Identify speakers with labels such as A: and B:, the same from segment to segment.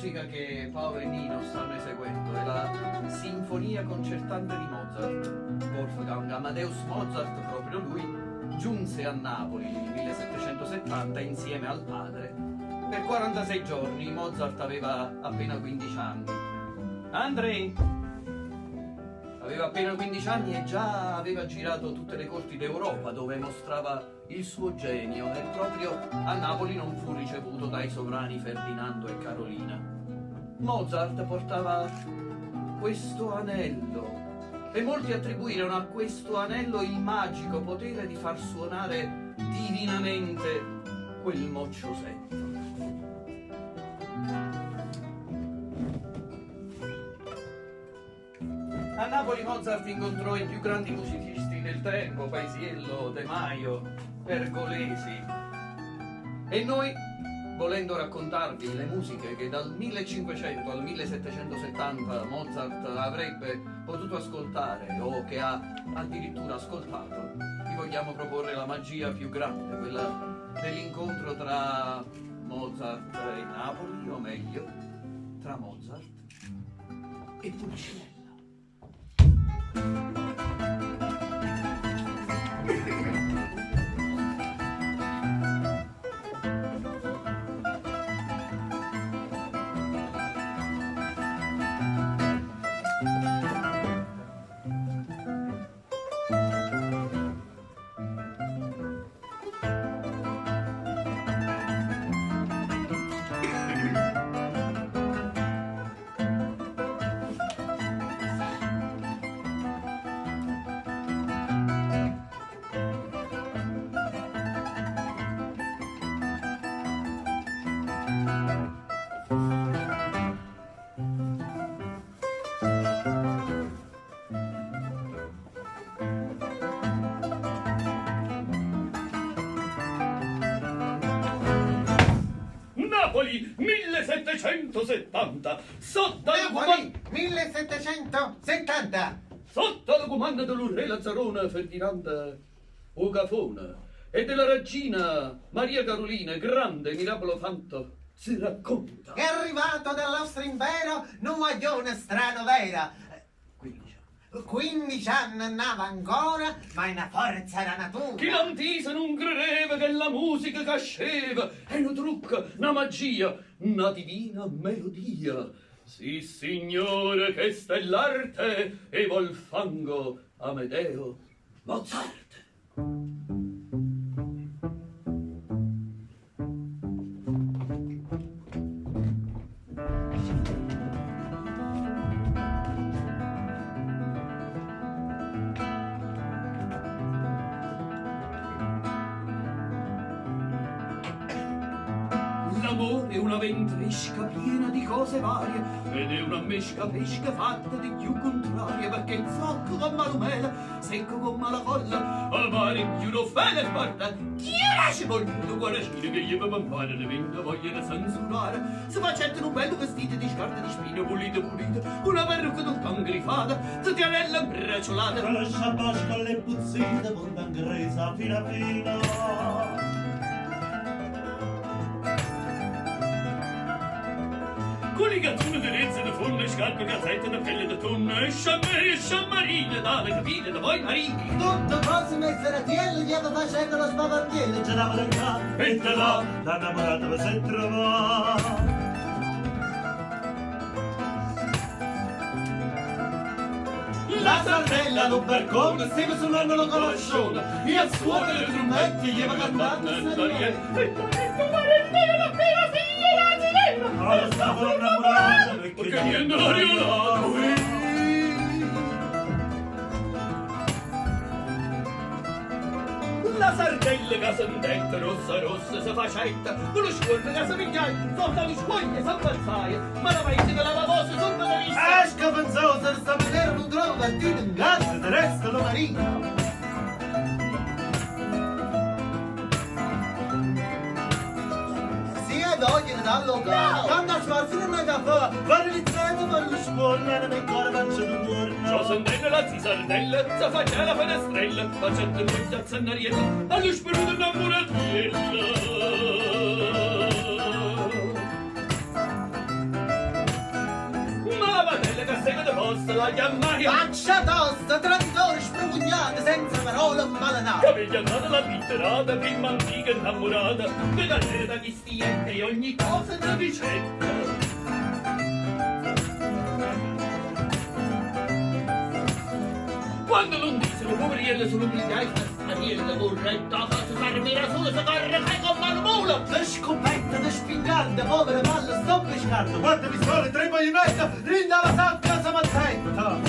A: musica che Paolo e Nino stanno eseguendo è la Sinfonia concertante di Mozart. Wolfgang Amadeus Mozart, proprio lui, giunse a Napoli nel 1770 insieme al padre. Per 46 giorni Mozart aveva appena 15 anni. Andrei aveva appena 15 anni e già aveva girato tutte le corti d'Europa dove mostrava il suo genio, e proprio a Napoli non fu ricevuto dai sovrani Ferdinando e Carolina. Mozart portava questo anello e molti attribuirono a questo anello il magico potere di far suonare divinamente quel mocciosetto. A Napoli Mozart incontrò i più grandi musicisti del tempo, Paisiello, De Maio, Pergolesi. E noi, volendo raccontarvi le musiche che dal 1500 al 1770 Mozart avrebbe potuto ascoltare o che ha addirittura ascoltato, vi vogliamo proporre la magia più grande, quella dell'incontro tra Mozart e Napoli, o meglio, tra Mozart e Pulcinella.
B: Napoli 1770 sotto
C: Napoli 1770
B: sotto il comando dell'Urre Lazzarone Ferdinand Ugafone e della regina Maria Carolina, grande mirabolo fanto, si racconta
C: è arrivato dall'Austria Impero un guaglione strano vera. 15 anni andava ancora, ma è una forza da natura.
B: chi l'antisa non credeva che la musica casceva è un trucco, una magia, una divina melodia. Sì, signore, che sta è l'arte e Wolfango Amedeo Mozart. L'amore è una ventresca piena di cose varie ed è una mesca pesca fatta di più contrarie, perché il zocco con malumela, secco con malacolla, amare più lo fede porta, chi lascia voluto guarascire che gli va male le venda voglia da censurare, si facendo un bello vestito di scarpe di spine pulite, una parrucca d'un grifata, tutti anella imbracciolate,
D: con la sciabascia con le puzzite, punta ingresa fina fina.
B: Con i gattoni di rezze, di forne, scarpe, gazzette, di pelle, di tonno, e sciammarine, dalle capite, da voi marini.
C: Tutto cose mezze ratielle, gli aveva facendo lo spavantiello.
D: Girava da qua e da là, l'innamorata va se trovava.
B: La
D: Sardella lo barcone, stava suonando la coloscione, e al suono delle trombette gli aveva cantato il alla stavo innamorata
B: perché niente l'ariolato. La sardella che s'intenta rossa si facetta, con lo scuorno che s'amigliaia, sopra le scuoglie s'avanzaia, ma la paese che la voce sopra la vista.
C: Esca pensosa, sta vedere non trova il tiro in gatto, del resto lo marina. Vogliono dall'occhiato, quando a sforzo non è da fare, fare l'iniziato per lo scuola, non è ancora faccio un giorno.
B: Ciò sandella la zisardella, sa faccia la finestrella, facendo il piazza annarietta, allo speruto innamoratella. tosta la chiamaia.
C: Faccia tosta, traditore, spropugnata, senza parole malanate.
B: Che aveva data la litterata, prima antica innamorata, pedalere da chi stiente e ogni cosa da vicenda. Quando non dissero poverielle sull'umiltà e starielle corretta, faccio sarmira sulla sacarra che con mano mula.
C: La scopetta da spingarda, povera palla, sto pescando. Guarda pistole, tre baionetta, rinda la sacca, sa mazzetta.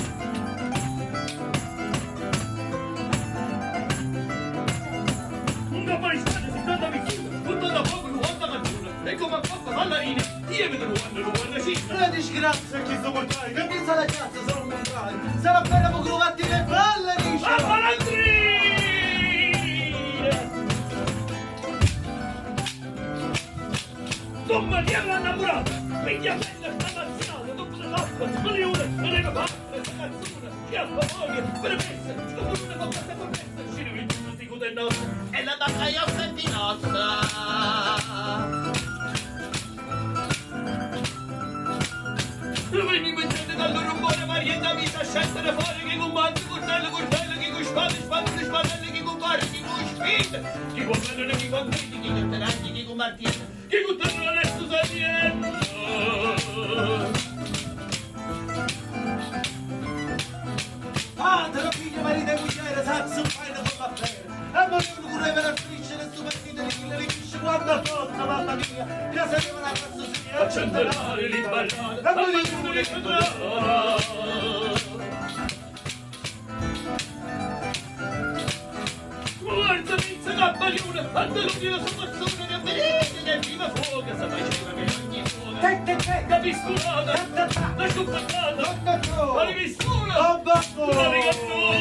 B: Una paesana si tratta vicino, tutto da poco ruota maggiore. E come a pappa ballerina, io vedo ruota cina.
C: La disgrazia che sopportai, che pensa la cazzo, sono un contrario. Sarà bella per crovatti le palle, dice.
B: A malandrina! Don Maria l'ha innamorata, vecchia bella stamattinata, tutta l'acqua, milione, non è capace, questa canzone, che ha voglia, permessa, come una commessa commessa, ci rivinto di cute nostre, e la battaglia sentinosa. Veni mettete dal loro rumore, Marietta mi sa scendere fuori, chi con manti, coltello, chi con spade, chi con pare, chi con spinte, chi con venere, chi con denti, chi con teraggi, chi con martiere, chi con terrore adesso sapiendo.
C: Te lo figlio, marito e mugliere, sazzo, fai una cosa bene. E volevo correre per strisce le stupettine di chi le ripisce, guarda forza, mamma mia, che sapeva la cazzo sia.
B: Accendere, ribarrare, a voglio guarda pizza capparione, a te lo chiedo sopportone, che venite, che viva fuoco, sa faceva che ogni fuoco. La pistolata, la sciupattata, la rivistura, la rigattura.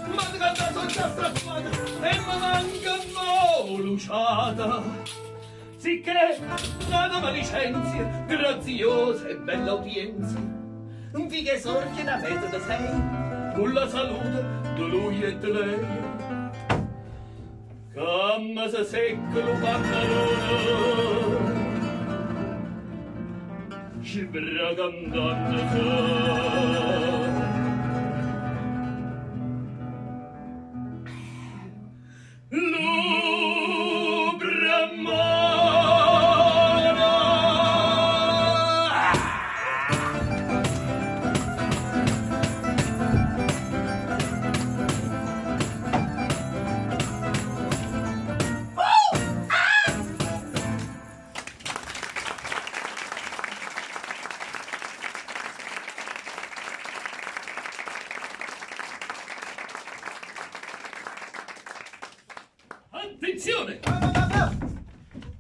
B: Ma ti cantato già strappata e mi manca luciata. Sicché, data malicenzia, graziosa e bella udienza, vi che sorge da mezzo da sei, con la salute di lui e di lei. Come se secca lo pantalone, ci bragandando attenzione!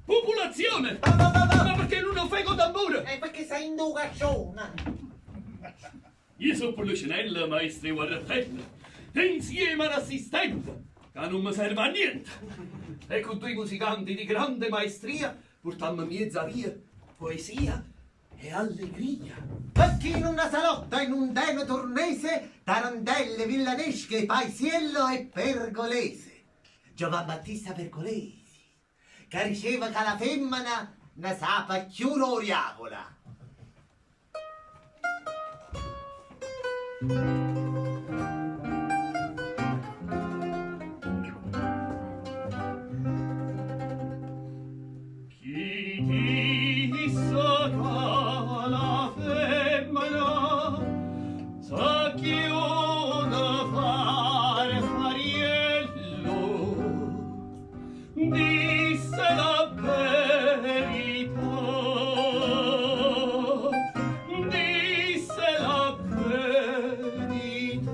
B: Popolazione! Ma perché non lo fai con tamburo?
C: Perché sei in ducazione.
B: Io sono Policinella, maestra Guardatella, e insieme all'assistente, che non mi serve a niente. E con due musicanti di grande maestria, portammo mezza via, poesia e allegria.
C: Perché in una salotta, in un deno tornese, tarantelle, villanesche, paesiello e pergolese. Giovan Battista Pergolesi, che diceva che la femmina ne sapa più l'oriacola.
B: Chi disse che la femmina sa chiude fare fariello, disse la verità, disse la verità.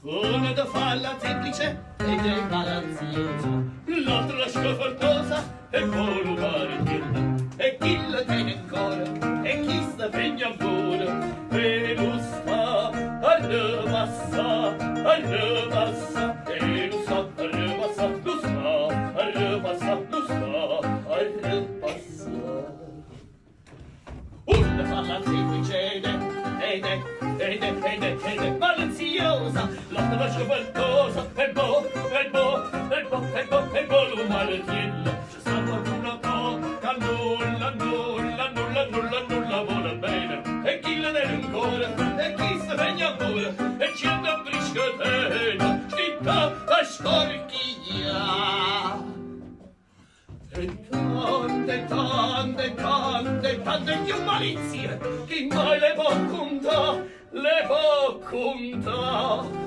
B: Una da falla semplice ed è balanziosa, l'altra la scafartosa e volubare tienda, e chi la tiene ancora e chi sta pregna ancora, e lo sta arrabassa, arrabassa, e lo sta arrabassa, lo sta arrabassa, lo sta arrabassa. Una falla semplice ed è balanziosa, l'altra la scafartosa e volumare tienda. C'è sta qualcuno po' tante più malizie, chi mai le può contare, le può contare.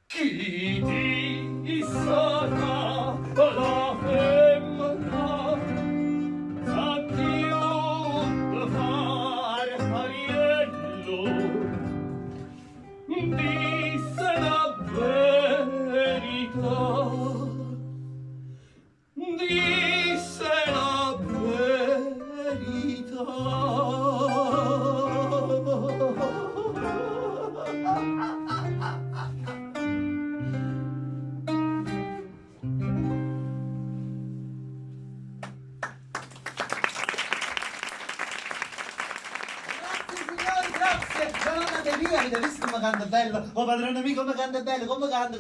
B: Chi ti sarà la femmina, sa Dio fare pariello, disse la verità, disse la verità.
C: Avete visto come canta bello? Oh padrone mio come canta bello, come canta,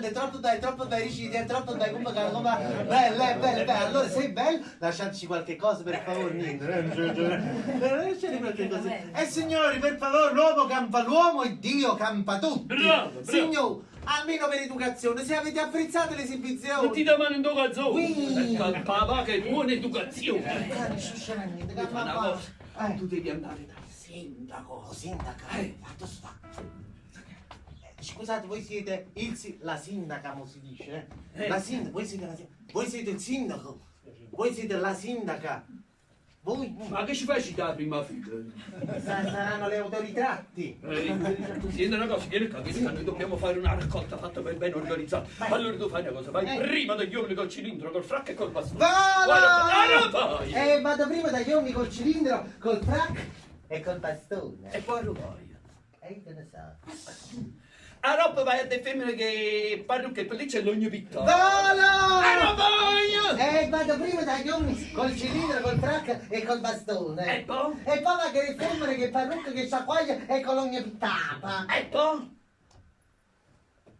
C: è troppo bello, Ricci, è troppo bello, come canta, come bello, è bello. Allora sei bello, lasciateci qualche cosa per favore, niente. Lasciate qualche cosa. Signori, per favore, l'uomo campa l'uomo e Dio campa tutti.
B: Bravo.
C: Signor, almeno per educazione, se avete apprezzato l'esibizione.
B: Non ti dà mano in educazione.
C: Qui.
B: Papà che è buona educazione.
A: Fa una cosa, tu devi andare dal sindaco.
C: Sindaca, fatto sta. Scusate, voi siete la sindaca, come si dice? La sindaca, voi siete il sindaco, voi siete la sindaca. Voi?
B: Ma che ci fai citare prima fila?
C: Saranno le autoritratti.
B: Senti una cosa, vieni qua, noi dobbiamo fare una raccolta fatta ben organizzata. Allora tu fai una cosa, vai prima dagli uomini col cilindro, col fracco e col bastone.
C: Vai! Vado prima dagli uomini col cilindro, col fracco e col bastone.
B: E poi vai.
C: Che ne so.
B: A roba vai a te femmine che parrucca e pelliccia e l'ogno pittore.
C: Volo!
B: Vai!
C: Vado prima dagli uomini col cilindro, col fracco e col bastone.
B: E poi?
C: E poi va che le femmine che parrucca, che sciacquaglia e con l'ogno pittata.
B: E poi?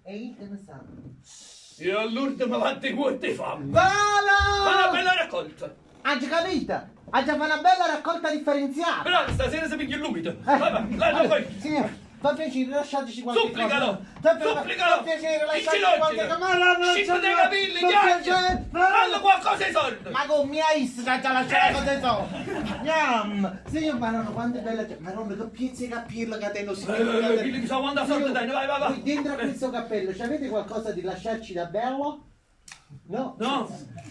C: E io che ne so.
B: E all'ultimo quante quante fame.
C: Volo!
B: Fa una bella raccolta.
C: Ha già capito? Ha già fatto una bella raccolta differenziata.
B: Però stasera si piglia il lupido. Vai, vai.
C: Signore, fa piacere, lasciateci qualche
B: Supplicalo!
C: cosa.
B: Supplicalo!
C: Fa piacere,
B: In
C: lasciateci qualche cosa.
B: ginocchio! Scippo dei capelli, ghiaccio! Fallo qualcosa ai soldi!
C: Ma con mia isca già lasciare cosa so. Gnam! Signor Marano, quanto è bella. Marano, che piezze di cappello che te lo
B: Chi li sa quanta soldi dai, vai!
C: Qui dentro a questo cappello, c'avete qualcosa di lasciarci da bello? No?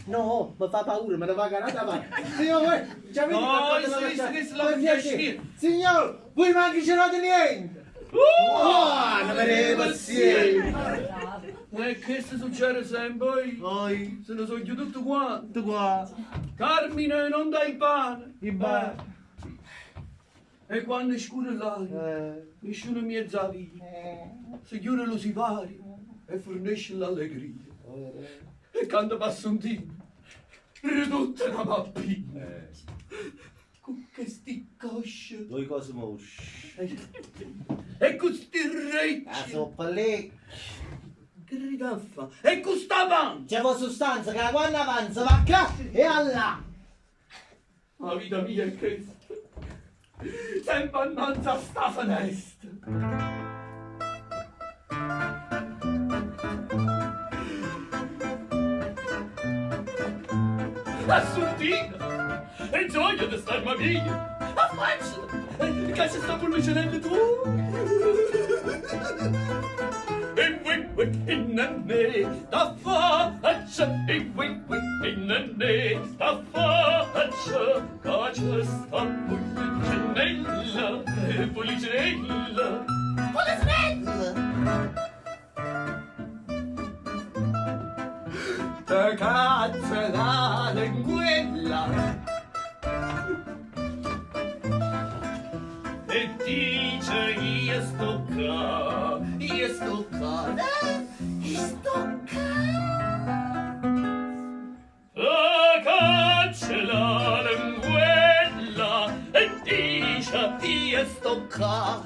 C: No, mi fa paura, me ne va ganata avanti. Signor, voi, c'avete qualcosa da lasciare? Per piacere. Signor, voi manchi ce l'avete niente! Non me ne pazienza!
B: E che si succede sempre?
C: Poi,
B: Se ne so io tutto quanto.
C: tutto qua,
B: Carmine, non dai il pane.
C: il bar.
B: E quando è scuro l'aria, nessuno mi è via. Si chiude lo sipario e fornisce l'allegria. E quando passa un tempo, ridotta una mappina. Con questi cosci
C: Due cose mosce.
B: e questi
C: La
B: recci.
C: soppa lì.
B: Che ridaffa? E questa pancia.
C: C'è sostanza che quando avanza va qua e là.
B: La vita mia è questa. Sempre annanzi a sta finestra. Assuntina! E gioia di starmi via! Affacciati! Che ci sta pullicinelli tu! E nanne, da faccia! E nanne, da faccia! Che ci sta pullicinella! Pullicinella! Te cazzo la linguella e dice io sto qua, te cazzo la linguella e dice io sto qua,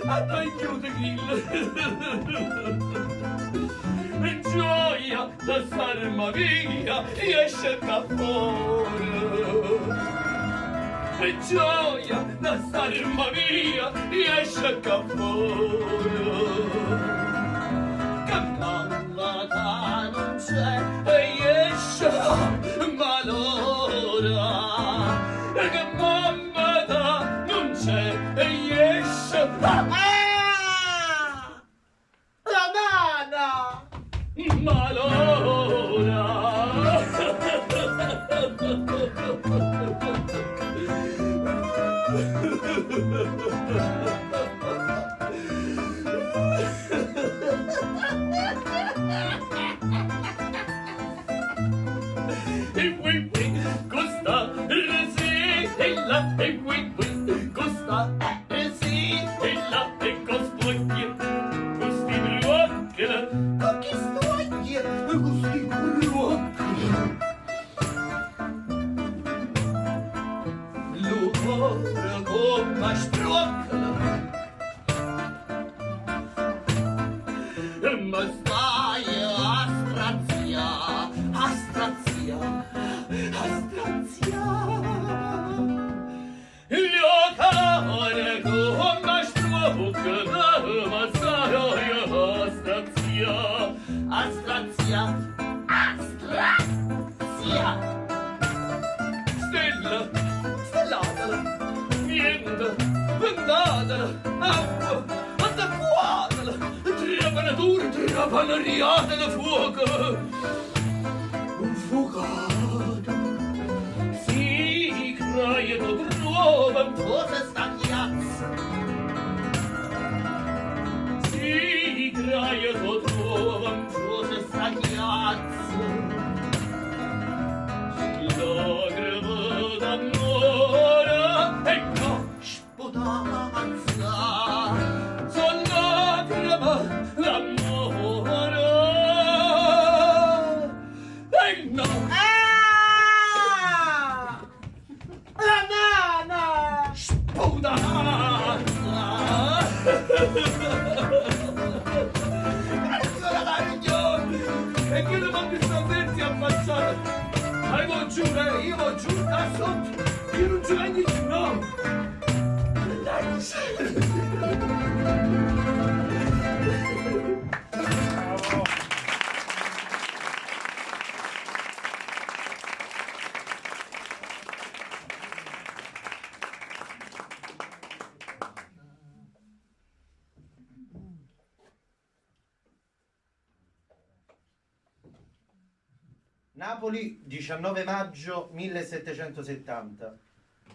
B: a te chiude Grillo e gioia gioia da sarma via esce da fuori. E gioia da sarma via esce da fuori. Che mamma non c'è e esce malora. Che mamma non c'è e esce malora. Panariate da fuoco, un fuocato si craia da nuova cosa stagliazza, si craia da nuova cosa stagliazza, lagrima d'amore e no sputazza, son lagrima d'amore. E che le mandi stanversi ammazzate? Io giuro da sotto, io non ci vengo più, no!
C: Napoli, 19 maggio 1770.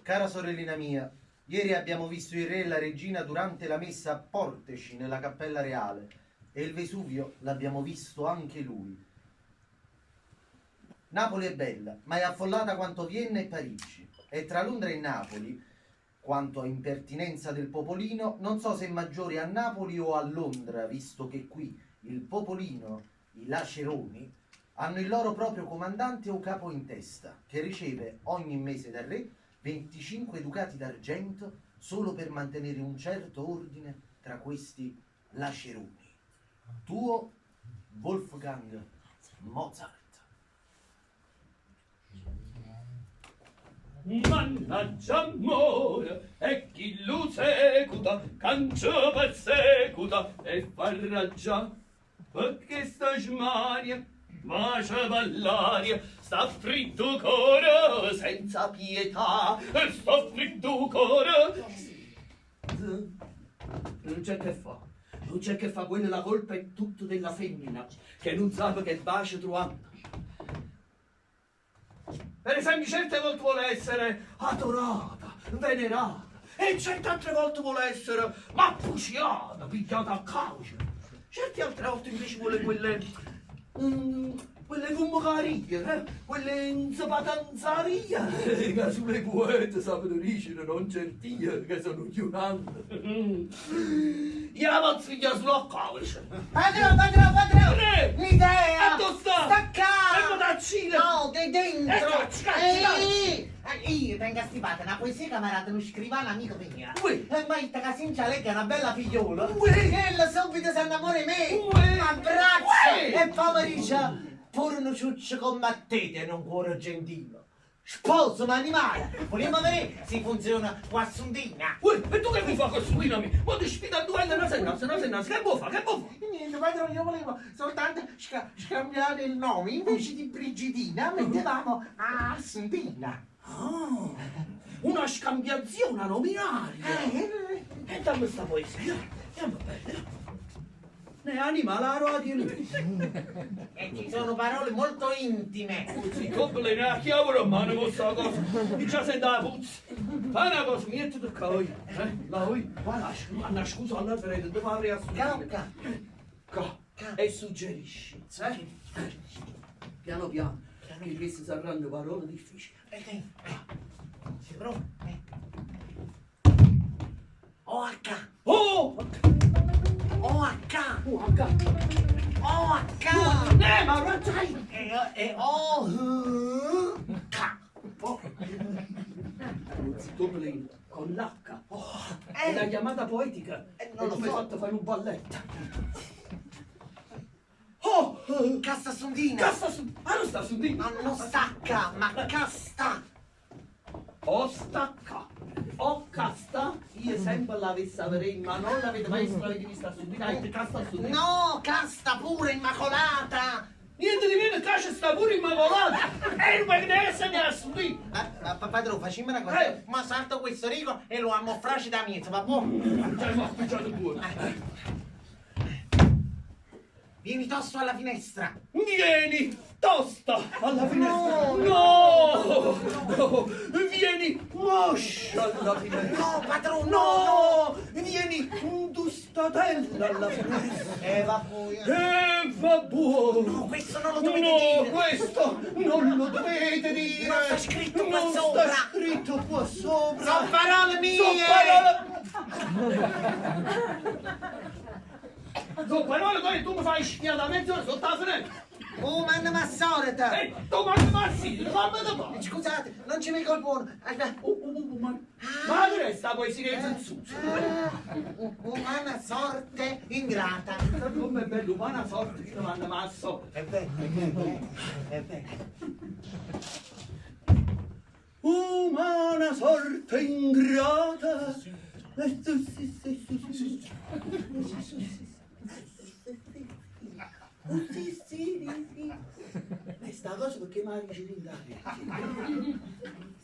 C: Cara sorellina mia, ieri abbiamo visto il re e la regina durante la messa a Porteci nella Cappella Reale e il Vesuvio l'abbiamo visto anche lui. Napoli è bella, ma è affollata quanto Vienna e Parigi. E tra Londra e Napoli, quanto a impertinenza del popolino, non so se è maggiore a Napoli o a Londra, visto che qui il popolino, i laceroni, hanno il loro proprio comandante o capo in testa, che riceve ogni mese dal re 25 ducati d'argento solo per mantenere un certo ordine tra questi laceroni. Tuo Wolfgang Mozart.
B: Mannaggia amore, e chi lo secuta, cancio persecuta e fa raggià, perché sta smaria, bacia ball'aria, sta fritto cuore senza pietà, sta fritto cuore.
A: Non c'è che fa, non c'è che fa, quella la colpa è tutta della femmina, che non sa che bacia trovando. Per esempio, certe volte vuole essere adorata, venerata, e certe altre volte vuole essere mappucciata, pigliata a causa. Certe altre volte invece vuole quelle fummacarie, quelle inzapatanzarie, che sulle poete sapete dicere non certie, che sono chiunante. Io la posso figliare sulla causa.
C: Padrone!
B: Re!
C: L'idea!
B: E dove sta?
C: Stacca!
B: E da Cina!
C: No, di dentro!
B: Cacci!
C: Io tengo stipata una poesia camarata, uno scrivano amico mio.
B: Ui.
C: E mai che sincia lei che è una bella figliola.
B: Ui.
C: E lei subito si innamora di me.
B: Ui.
C: Abbraccia
B: Ui.
C: e poi mi dice: pure un ciuccio combattete e un cuore gentile. Sposo un animale, vogliamo vedere se funziona qua a Sondina.
B: Uè, e tu che vuoi fare con Sondina? Ma ti sfida a duello, non sei naso, che vuoi fare, che vuoi fare?
C: Niente, padrone, io volevo soltanto scambiare il nome, invece di Brigidina mettevamo a Sondina.
B: Ah, una scambiazione nominaria. E dammi sta poesia, andiamo bene. Ne anima la radio lui.
C: E ci sono parole molto intime.
B: Si coppia la chiave a mano con sta cosa. E già sei da puzza. Fai una cosa, niente da coi. La vuoi? Una scusa alla fretta, devo fare a
C: Calca.
B: E suggerisci. Piano piano. Che queste saranno parole difficili.
C: Sei pronto? OH.
B: Oh!
C: OH.
B: OH!
C: OH.
B: Ma ragiai!
C: E OH.
B: Dublin con l'H. È la chiamata poetica.
C: Non lo
B: come
C: so.
B: fatto fare un balletto. Oh!
C: Cassa Sondina.
B: Cassa su... Ah, non sta su di...
C: Non stacca, ma casta.
B: O stacca. O casta. Io sempre l'avessi avrei, ma non l'avete mai vista su di... Dai, casta su di...
C: No, casta pure immacolata.
B: Niente di meno, caccia sta pure immacolata. E non mi deve essere su di...
C: Padrone, facciamo una cosa. Ma salto questo rigo e lo ammoffraci da mezzo, va buono?
B: Già, ma pigiato buono.
C: Vieni tosto alla finestra.
B: Vieni, tosta, alla finestra.
C: No,
B: No! Vieni, moscia alla finestra.
C: No, padrone,
B: No! Vieni, industatella alla finestra.
C: va poi.
B: Va buono.
C: No, questo non lo dovete
B: No,
C: dire.
B: questo non lo dovete dire.
C: Non sta scritto qua
B: Non
C: sopra.
B: sta scritto qua sopra.
C: Sono parole mie.
B: Sono parole che tu mi fai sciare da mezz'ora sotto la finestra.
C: Oh, manna ma sorta.
B: Tu ma sì, fammi da fare.
C: Scusate, non ci vengo il buono.
B: Ma che sta poesia in su?
C: Umana sorte ingrata.
B: Come è bello, umana sorte che domanda masso.
C: È bello.
B: Umana sorte ingrata. E sta cosa perché mi dice l'indaria?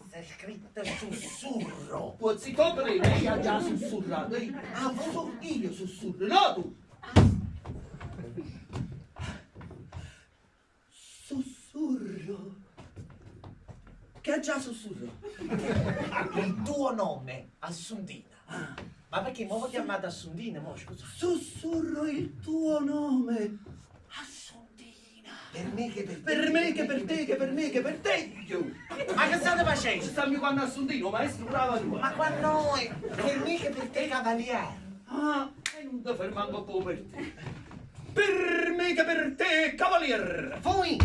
C: C'è scritto sussurro.
B: Può si coprire, lei ha già sussurrato. Ah, io sussurro, no tu! Sussurro. Che ha già sussurro?
C: Il tuo nome, Assundina. Ma perché mi ho chiamato Assundina, mo, scusa?
B: Sussurro il tuo nome.
C: Assundina. Per me che per te.
B: Per me che per te, che per me che per te.
C: Ma che state facendo?
B: Stammi quando assundino, maestro, brava tua.
C: Ma qua noi, per me che per te, cavaliere.
B: Ah, e non ti fermando un po' per te. Per me che per te, cavalier.
C: Fui!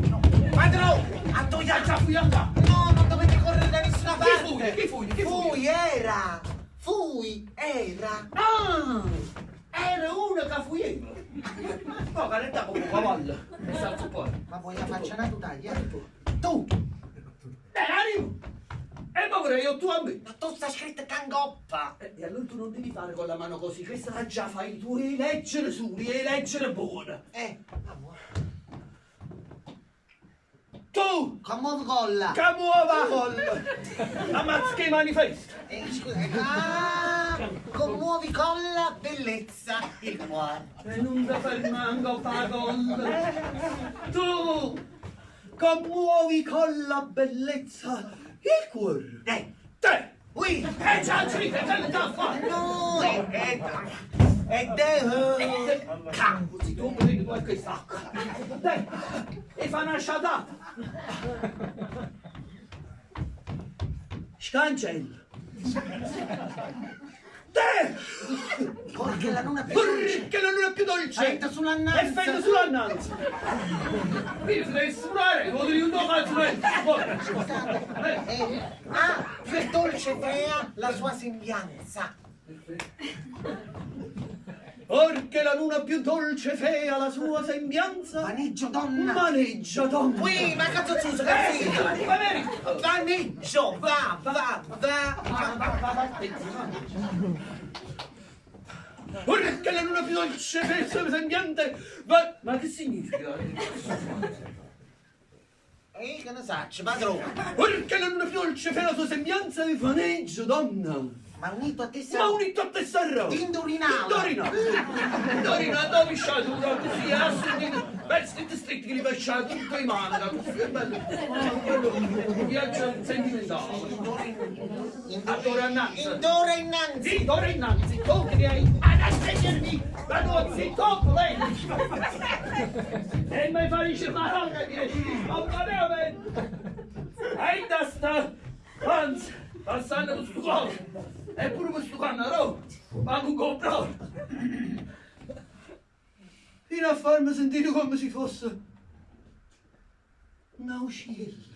C: No. Padrone, a tu
B: Già fui a qua.
C: No, non dovete correre da nessuna parte.
B: Chi fui?
C: Fui, era.
B: Ah, era uno che fuieva. No, carità come un cavallo. E salto poi.
C: Ma vuoi la faccia una taglia? Tu!
B: Animo! E ma vorrei io tu a me.
C: Ma tu sta scritto cangoppa.
B: E allora tu non devi fare con la mano così, questa la già fai tu, e leggere su, e leggere buona. Tu!
C: Come colla?
B: Che muova col! Ammazza che manifesta!
C: Scusa, commuovi con la bellezza il cuore.
B: E non ti fermango pa colla! Tu! Commuovi con la bellezza il cuore! Te!
C: Ui!
B: Già, che te già fare!
C: No, è de...
B: Cazzo, tu prendi qualche sacca! Dai! E fa una sciatata! Scancella! Te!
C: Perché la luna più dolce.
B: Perché la luna è più dolce!
C: Fetta sull'annanza.
B: E fetta sull'annanza! Mi devi surare, lo devi un po' calzolento!
C: Più dolce crea la sua sembianza.
B: Or che la luna più dolce fea la sua sembianza.
C: Vaneggio donna!
B: Maneggia donna.
C: Qui, ma cazzo zuzzo, cazzino!
B: Va bene.
C: Vaneggio, va!
B: Or che la luna più dolce fea la sua sembianza. Ma che significa?
C: Che ne sacci, padrone?
B: Or che la luna più dolce fea la sua sembianza. Vaneggio donna.
C: Ma unito a te
B: Ma unito a te sarò!
C: Indorinava!
B: Indorina, dove sciato un rato si assenti, vestiti stretti che li facciate tutto in mano, così è bello. Un viaggio sentimentale. D'ora innanzi. D'ora innanzi, tu che hai ad assegnarmi la tua zitto, lei. E mi fai scimaranga di spontaneamente. E da sta, anzi, passando lo stucolo. Eppure questo cannaro, ma non compro. Fino a farmi sentire come se fosse una uscilla.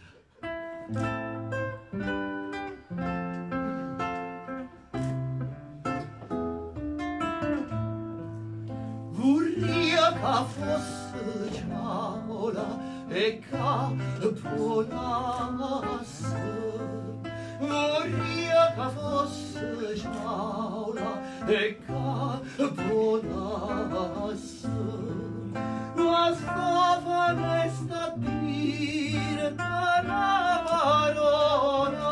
B: Vorria che fosse ciaola e che volasse. Vorria che fosse ciaola e che volasse. Ma stava resta a dire una parola.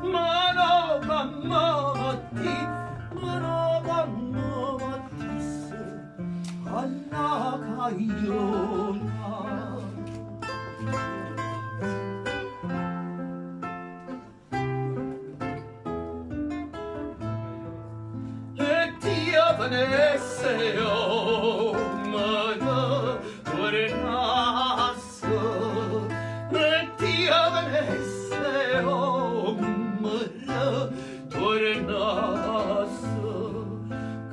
B: Ma no, mamma disse alla cagliola. Venesse ma no tornasse e Dio venesse ma no tornasse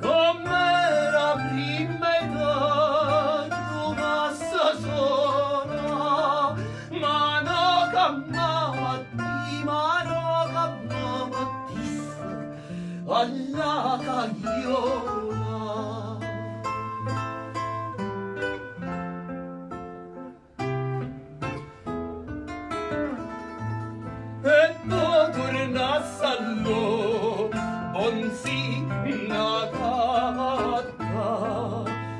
B: come la prima età rimasta sola ma no camatisse alla cagliola. E poi tornasse all'o, bonzina gatta.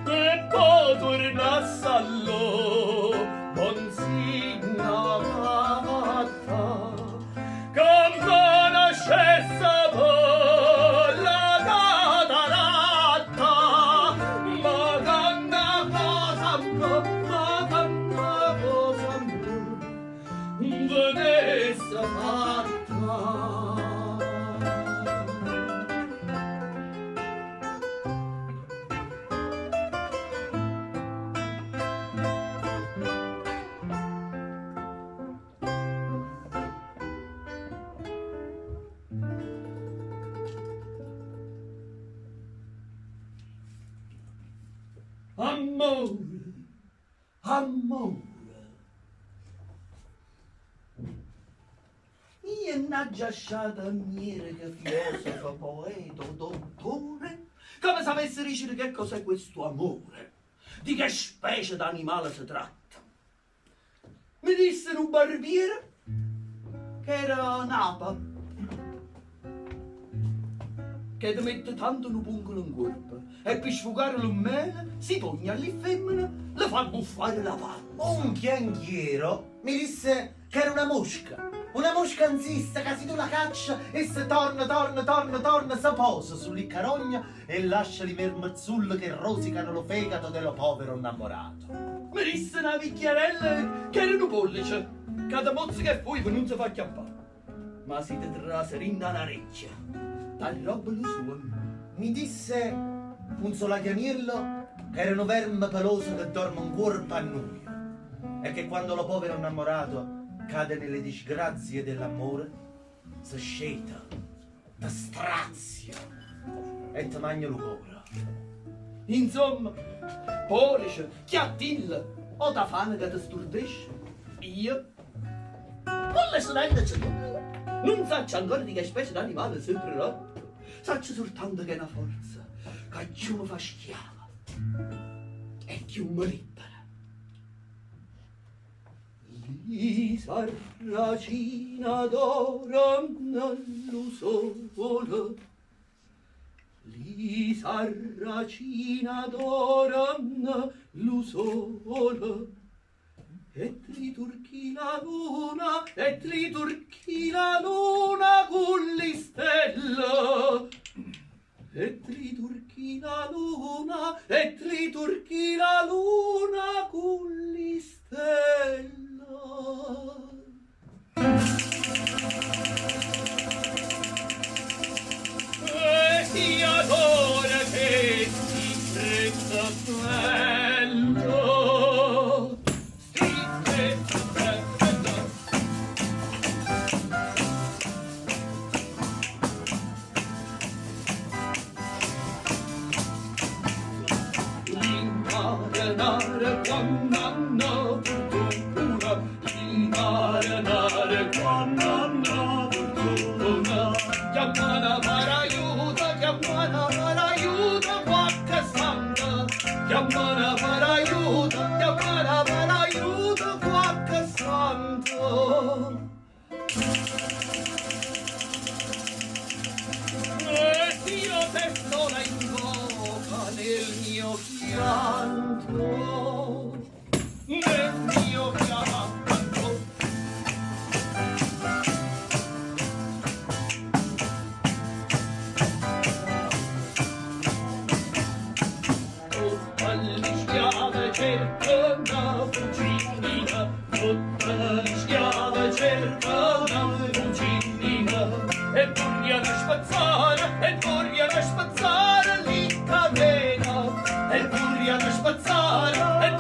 B: E poi tornasse all'o, bonzina gatta. Che conoscesse amore, io n'ho già lasciato ammire che filosofo, poeta, dottore, come se avesse dicere che cos'è questo amore, di che specie d'animale si tratta. Mi disse un barbiere che era napa, che ti mette tanto un punco in corpo e per sfogare l'ummele si pogna alle femmine, le fa buffare la panza.
C: Un chianghiero mi disse che era una mosca anzista che se tu la caccia e se torna, si posa sull'iccarogna e lascia li mermazzulle che rosicano lo fegato dello povero innamorato.
B: Mi disse una vecchiarella che era un pollice, che da mozzica e fuoco non si fa chiappare, ma si ti trarrà serinda all'orecchia, dalle robe le sue.
C: Mi disse un solaglianiello che era un verme peloso che dorme un corpo a nuia e che quando lo povero innamorato cade nelle disgrazie dell'amore, si sceta, ti strazia e ti magna lo cuore.
B: Insomma, police, chiattilla o da fame che ti stordisce, io, con le sorelle c'è non saccio ancora di che specie d'animale sempre rotto, saccio soltanto che è una forza che giù mi fa schiava e chi mi libera. Li sarracina d'oro nell'usola, li sarracina d'oro nell'usola, e triturchi la luna con le stelle, e triturchi la luna con le stelle. E ti adora che ti prenda bello, stringe bello. L'incarenare quando hanno fortuna, l'incarenare quando hanno fortuna, chiamana per aiuto qualche santa, chiamana per aiuto qualche santo. E Dio te sola invoca nel mio pianto, nel mio pianto. Tutta le schiave cercano fucilina, tutta le schiave cercano fucilina, e vogliono spazzare lì catena, e vogliono spazzare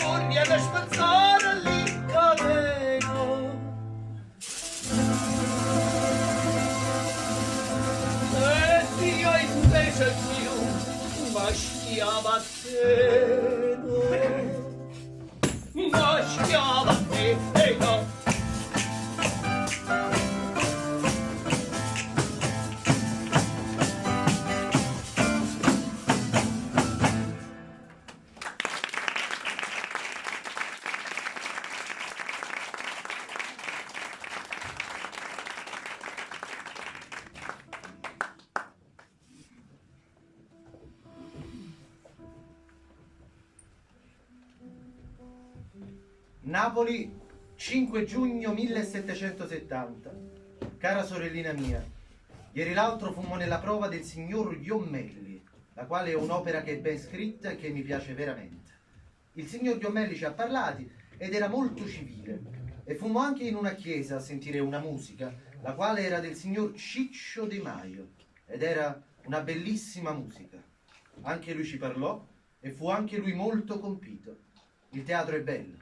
B: lì catena. E Dio invece più ma schiava te no.
E: Napoli, 5 giugno 1770. Cara sorellina mia, ieri l'altro fummo nella prova del signor Jommelli, la quale è un'opera che è ben scritta e che mi piace veramente. Il signor Jommelli ci ha parlati ed era molto civile, e fummo anche in una chiesa a sentire una musica, la quale era del signor Ciccio De Maio, ed era una bellissima musica. Anche lui ci parlò e fu anche lui molto compito. Il teatro è bello.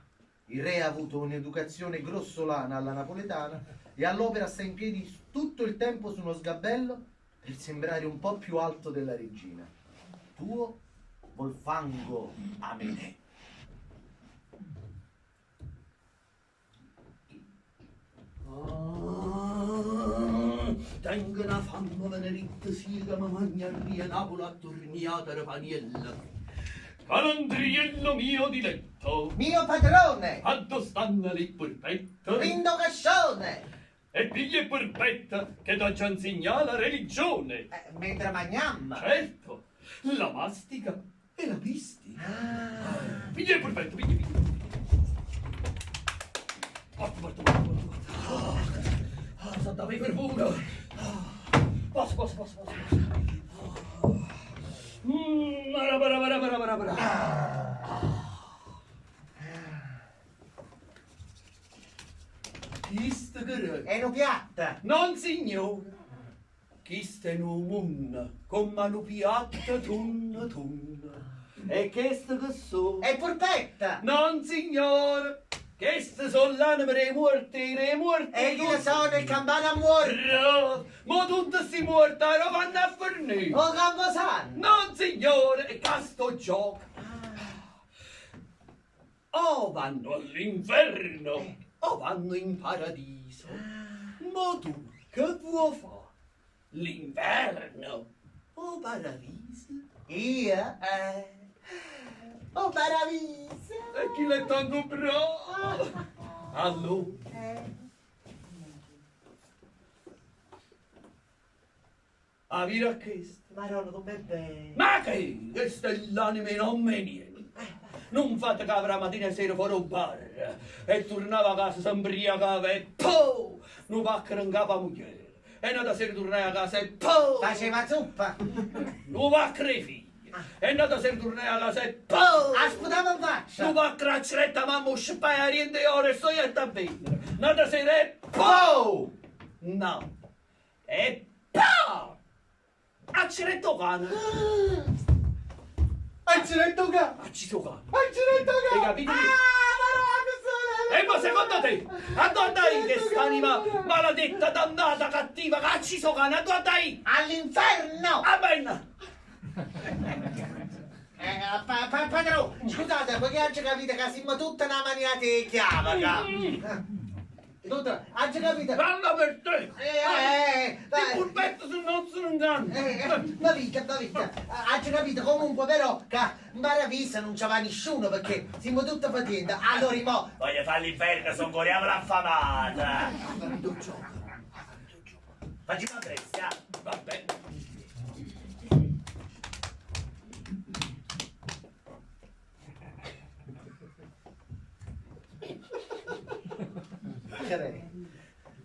E: Il re ha avuto un'educazione grossolana alla napoletana e all'opera sta in piedi tutto il tempo su uno sgabello per sembrare un po' più alto della regina. Tuo Volfango Amenè.
B: Tengo una fama veneritta siga ma magnaria Napoli attorniata da paniella. Calandriello mio diletto,
C: Mio padrone,
B: addo stanno lì purpetta,
C: Rindo Cascione,
B: e piglia e purpetta che da già insegna la religione.
C: mentre magniamo.
B: Certo, la mastica e la mistica. Piglia e purpetta, piglia. Porta. Sta da per buono. Posso. Bara. Chista che
C: E no piatta.
B: non signore. Chista è no munna, con mano piatta tunna. E chesta che so?
C: E purpetta.
B: Non signore. Queste sono l'anime dei morti.
C: E chi ne sono il campano muore?
B: Ma tutti si morti non vanno a fornire.
C: O Camposanno.
B: Non signore, e casto gioco. O vanno all'inferno, o vanno in paradiso. Ma tu che vuoi fare? L'inferno o paradiso?
C: Io? Oh, Paravisa!
B: E chi l'è tanto bravo? Allora, a vira questo.
C: Maronna, come bene.
B: Ma che? Questa è l'anima non me niente. Non fate che avrà mattina e sera fuori un bar e tornava a casa, si imbriacava e po! Non pacchero in capo a moglie. E una sera tornava a casa e po!
C: Faceva zuppa.
B: Non pacchero i figli. E una sera tornava a casa e po!
C: Aspettava in faccia.
B: Non pacchero a ceretta mamma uscipai a riente ore e sto io a vendere. Una sera e po! No. E po! A ceretta cane.
C: A ciretto cane.
B: A cito cane.
C: A ciretto cane.
B: Hai capito?
C: Maronna,
B: E ma secondo te, a dove dai quest'anima maledetta, dannata, cattiva, cacciso cane, a dove dai?
C: All'inferno!
B: Amen!
C: Padrone, scusate, perché oggi capite che siamo tutte una maniera di chiave, Tutta, oggi capite?
B: Parla per te! Il
C: Dai.
B: pulpetto se non se ne danno!
C: Ma vita, oggi capite comunque però che Maravisa non c'aveva nessuno perché siamo tutte patenti. Allora, mo,
D: Voglio fare l'inferno, sono coriamola affamata. Facciamo la cresta.
B: Vabbè.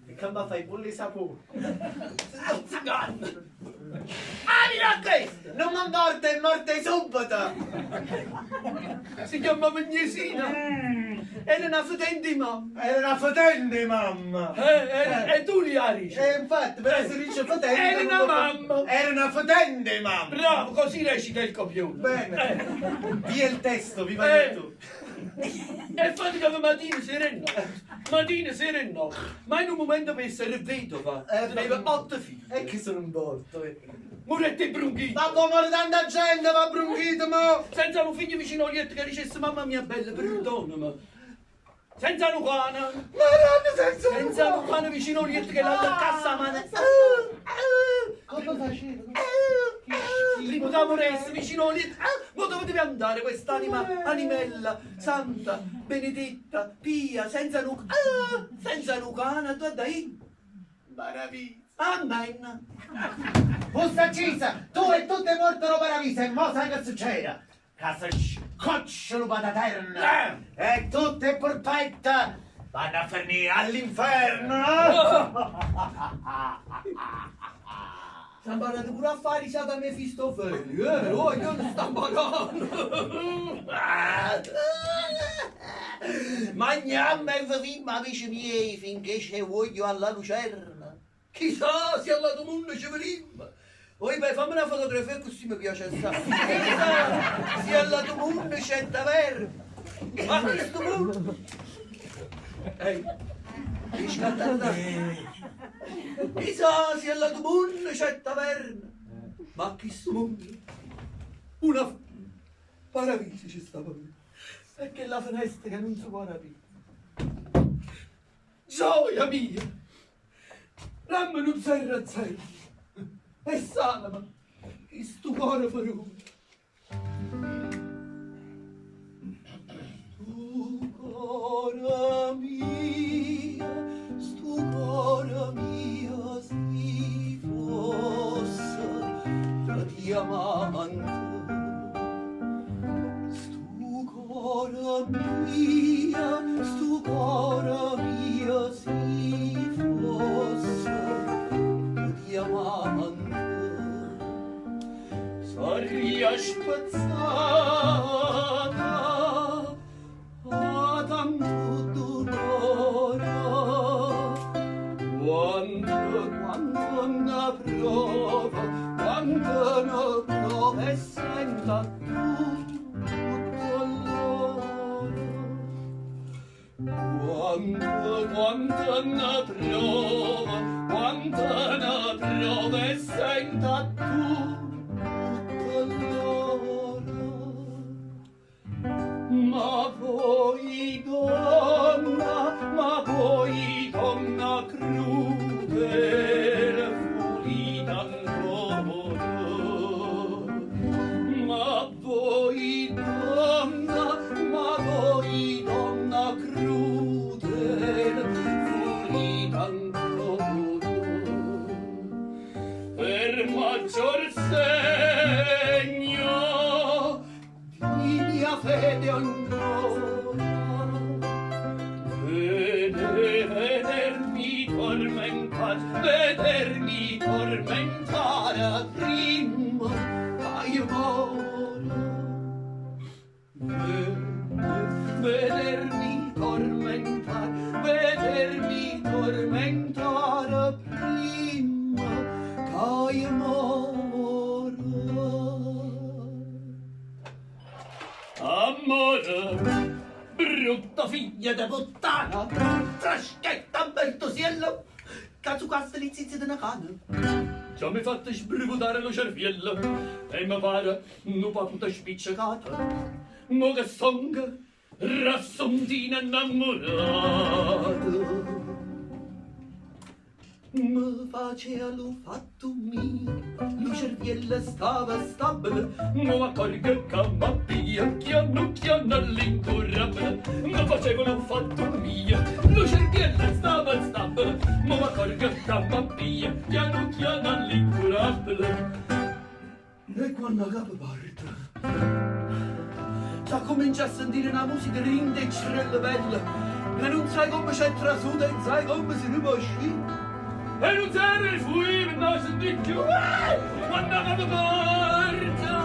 C: e che mi fai bulli sapore?
B: Non si danno! Arriva questo!
C: Non mi morte, è morte subito!
B: Si chiama Magnesina! Era una fedente mamma!
C: Era una fotente, mamma!
B: E tu li arici!
C: E infatti, per essere dice potente...
B: Era una mamma!
C: Era una potente, mamma!
B: Bravo, così recita il copione!
C: Bene! Via il testo, viva tu!
B: E fate come mattina, sera e notte! Mattina, sera e notte! Ma in un momento per essere vedova, teneva 8 figli!
C: E che sono morto,
B: Murette bronchite!
C: Ma come tanta gente va bronchito, mo!
B: Senza un figlio vicino al letto che dicesse mamma mia bella, perdonami! Senza un cane!
C: Maronna,
B: Senza un cane vicino al letto che l'ha cassa a mano!
C: Come facevo?
B: Prima da moresse vicino al letto! Ma dove deve andare quest'anima animella, santa, benedetta, pia, senza un cane, tu dai?
C: Maraviglia!
B: Amen!
C: Busta accesa! Tu e tutte morto Maraviglia e mo sai che succede? Casa scocciolo pataterna! E tutte polpette vanno a finire all'inferno!
A: Sta parlando pure a fare risata a Mefistofeli, oh, io non sto parlando! Magniamo e vivimmo amici miei finché ci voglio alla lucerna. Chissà se alla tua mondo ci vedremo. Poi beh, fammi una fotografia così mi piace assai. Chissà se alla tua mondo c'è taverna. Ma questo mondo... Ehi, devi scattare da me. Chissà se alla tua mondo c'è taverna. Ma questo mondo... Una... Paravisi ci stava qui. Perché la finestra che non si può aprire. Gioia mia! Ramma non serra a zero. E salama, che sto cuore per lui. Tu cuore mia, stu cuore mia, si fosse da diamante. Stu cuore mia, si fosse di diamante, saria spezzata a tanto dolore, quando una prova e senta tu. Quanta una prova e senta tu tutta l'ora. Ma poi donna crudele, pulita ancora.
B: mia fede ancora. Vedermi tormentare prima che io moro. Vedermi tormentare prima che io moro. Amore, brutta figlia di puttana, traschetta Bertosiello, cazzo quasta li zizi di una canna. Già mi fatta sbrivutare lo cervello e mi pare un po' spiccicata. Mo che songa rassondina innamorata. Mi faceva lo fatto mio, lo cervello stava stabile, mo m'accorgo che m'appia chiano chiano all'incorrabile. Mi faceva lo fatto mio, lo cervello stava stabile, mo m'accorgo che m'appia chiano chiano all'incorrabile. E quando capo parte, comincia a sentire una musica rinda e scrella bella, e non sai come c'è trasuta e non sai come si riposci. E non sai fuori per non sentire più, quando capo porta.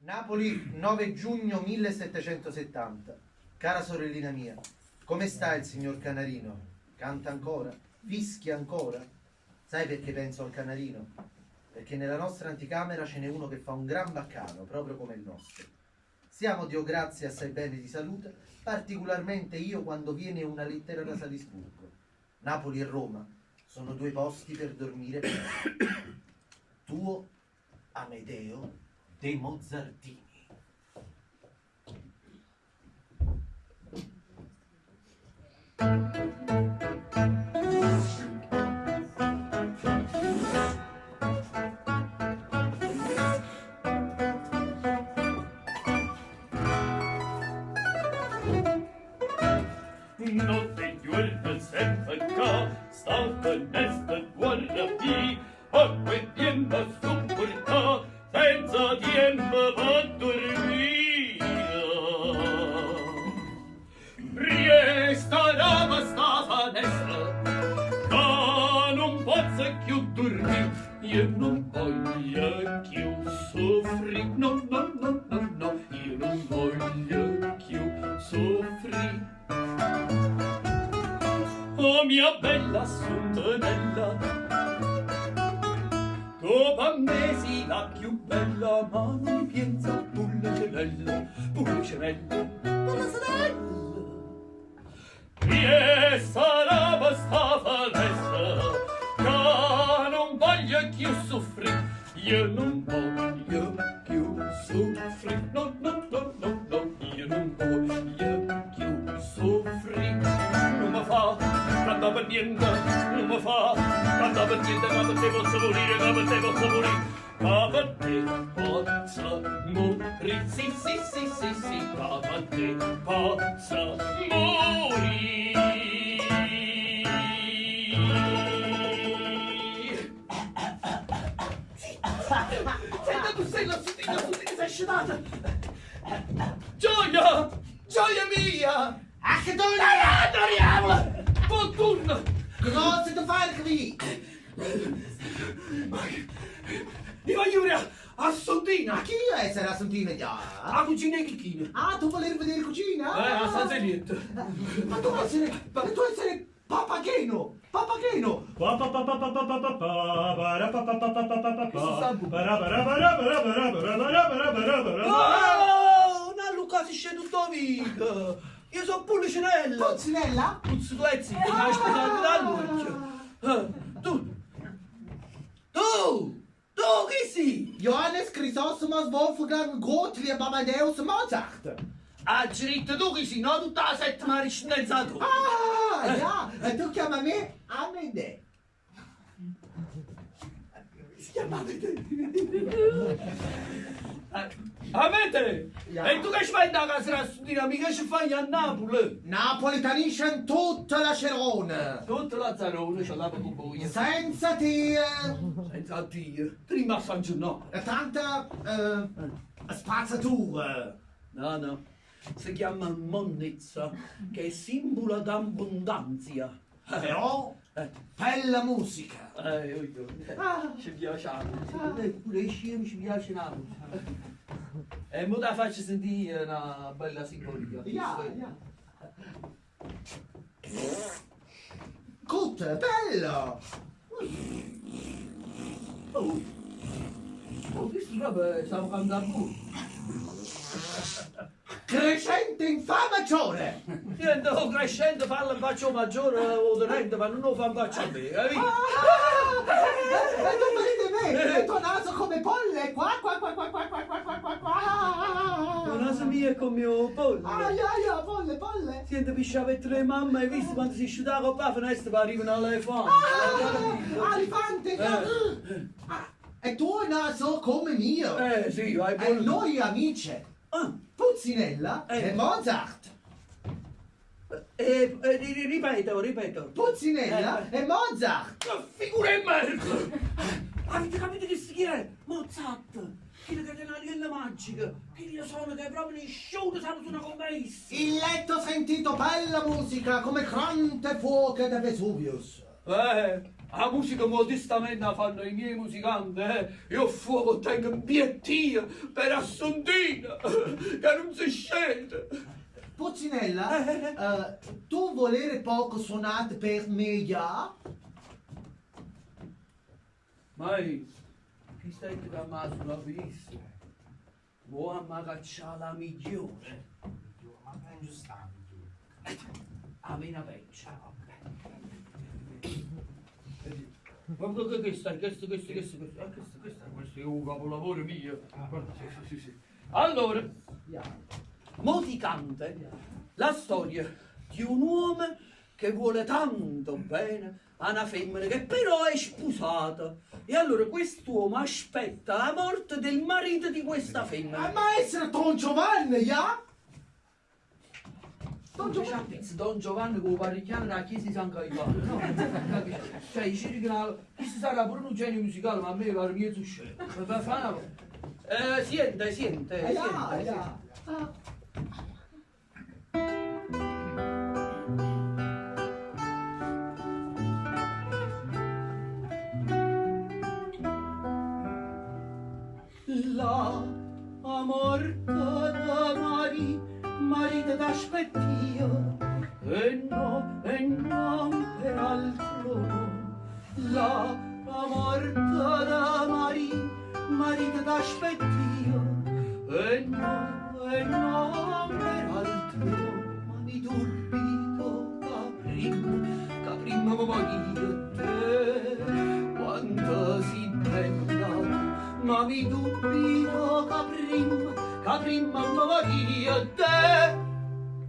E: Napoli, 9 giugno 1770. Cara sorellina mia, come sta il signor Canarino? Canta ancora? Fischia ancora? Sai perché penso al Canarino? Perché nella nostra anticamera ce n'è uno che fa un gran baccano, proprio come il nostro. Siamo, Dio grazie, assai bene di salute, particolarmente io quando viene una lettera da Salisburgo. Napoli e Roma sono due posti per dormire bene. Tuo Amedeo dei Mozartini.
B: Notte e giorno sempre qua, sta fenesta guarda qui, acqua e piena sopporta, senza tempo per dormire. Riesta rama sta finestra, che non posso più dormire, io non voglio più soffrire, no, no, no, no, no, io non voglio più soffrire. Oh mia bella Assuntanella, tu per me sei la più bella, ma non pensa pure cemella, pure cemella, pure sorella. E sarà basta falessa, che non voglio più soffrire, io non voglio più soffrire, no, no, no, no, no, io non voglio più soffrire, non mi fa canta per niente, non mi fa canta per niente, che per te posso morire, che per te posso morire, papà te possa morire, sì, sì, sì, sì, sì, papà te possa morire.
A: Senta, tu sei la sottina, che sei scenata!
B: Gioia! Gioia mia!
C: Ah, che tu
B: Adoriamola! Fortuna!
C: cosa ti fare qui?
B: Di Iuria! A Sondina!
C: Ma chi è essere a Sontina già?
B: A cucina e chicchina!
C: Ah, tu volevi vedere cucina?
B: A Sanzelietto!
C: Ma tu essere Papageno! Papageno!
B: Oh! Non Luca si scende tutta vita! Io sono Pullicinella!
C: Puzzinella?
B: Puzzolezzi, che mi hai aspettato dall'occhio! Tu chi sei?
C: Johannes Chrysostomos Wolfgang Gottlieb Amadeus Mozart!
B: Ah, diritto tu chi sei, no? Tutta la settimana riscendenzata!
C: Ah, ja, tu chiama me Amede.
B: Si chiama Amete! Amete!
C: Ja.
B: E tu che fai da casa a studiare? Mica ci fai a Napoli?
C: Napolitanisce tutta la Cerone.
B: Tutta la zarone ce l'ava con voi.
C: Senza te,
B: Senza Dio. Prima a San Giorno.
C: tanta spazzatura.
B: No. Si chiama monnezza, che è simbolo d'abbondanza.
C: Però, bella musica.
B: Ci piace la musica. Pure i scemi ci piace la musica. E mo la faccio sentire una bella sinfonia.
C: Ja. Gut, bello.
B: Oh, questo proprio stiamo cantando.
C: Crescente in fa maggiore.
B: Io crescendo fallo in faccio maggiore o tenente, ma non lo fa in faccio a me, capito?
C: E tu vedi me, il tuo naso come polle. Qua.
B: La naso mia è come mio pollo.
C: Ja, polle.
B: Senti, pisciavette le mamme, hai visto quando si sciuta con la finestra per arrivare all'elefante?
C: Elefante. E tuo naso come mio.
B: Sì, vai
C: E
B: buono.
C: noi amici. Puzzinella e Mozart.
B: Ripeto.
C: Puzzinella e Mozart.
B: Figura e merda! Avete capito che si chiama? Mozart! Che le catenarielle magiche! Che io sono che proprio in show sanno su una commessa!
C: Il letto sentito bella musica come grande fuoco da Vesuvius.
B: La musica modestamente la fanno i miei musicanti, Io fuoco tengo un biettino per Assondina, che non si scende!
C: Puzzinella, tu volere poco suonate per me, ja?
B: Mai, chi stai chiamando sulla pista? Vuoi ammagacciare la migliore? A me una peggio. Guarda che questo è un capolavoro mio. Guarda, sì. Allora, mo ti canta la storia di un uomo che vuole tanto bene a una femmina che però è sposata. E allora quest'uomo aspetta la morte del marito di questa femmina.
C: Ma essere Don Giovanni, ja?
A: Don Giovanni con parricchiano della chiesa di San Caivano, no? Capisci? Cioè, dice che questo sarà pure un genio musicale, ma a me pare mezzo scemo. Siente.
C: Ja.
B: La morta da marito t'aspettio, e non per altro. La morta da marito t'aspettio, e non per altro. Ma mi dubito che prima moria te, quando si bella. Ma mi dubito che prima moria te,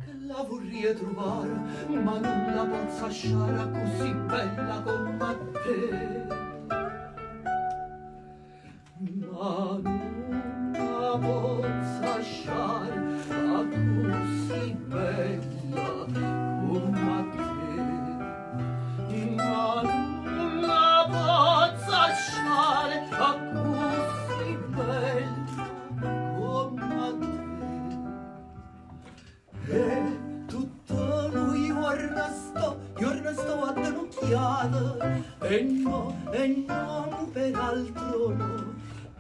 B: che la vorrei trovare, ma non la posso lasciare così bella come te. innamorato, e non per altro no.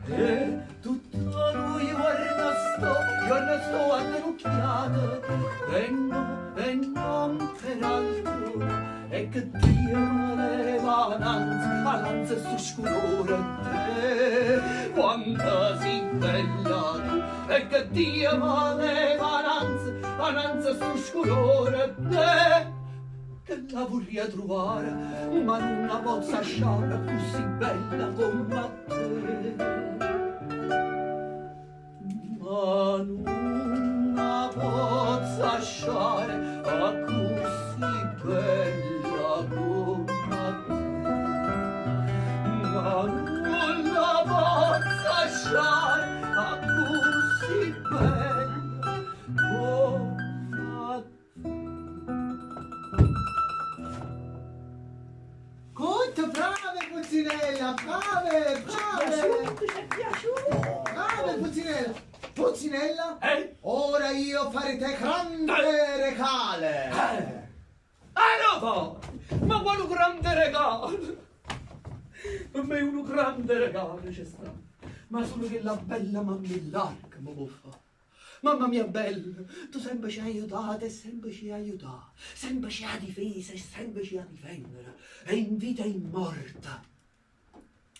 B: E tutto lui io ne sto aggrocchiato, e non per altro no. E che Dio me avanza su scurore te, quanta si bella tu, e che Dio me avanza su scurore te, che la vorrei trovare, ma non la posso lasciare così bella come te. Ma non la posso lasciare così bella come te. Ma non la posso lasciare così bella come te.
C: Conto, brave Puzzinella, brave! Brave Puzzinella! Puzzinella, ora io farete grande regale!
B: No! Ma quale grande regalo! Per me uno grande regalo c'è stato, ma solo che la bella mammillarca mi può fare. Mamma mia bella, tu sempre ci hai aiutato e sempre ci hai aiutato, sempre ci hai difesa e sempre ci hai difendere, e in vita e in morte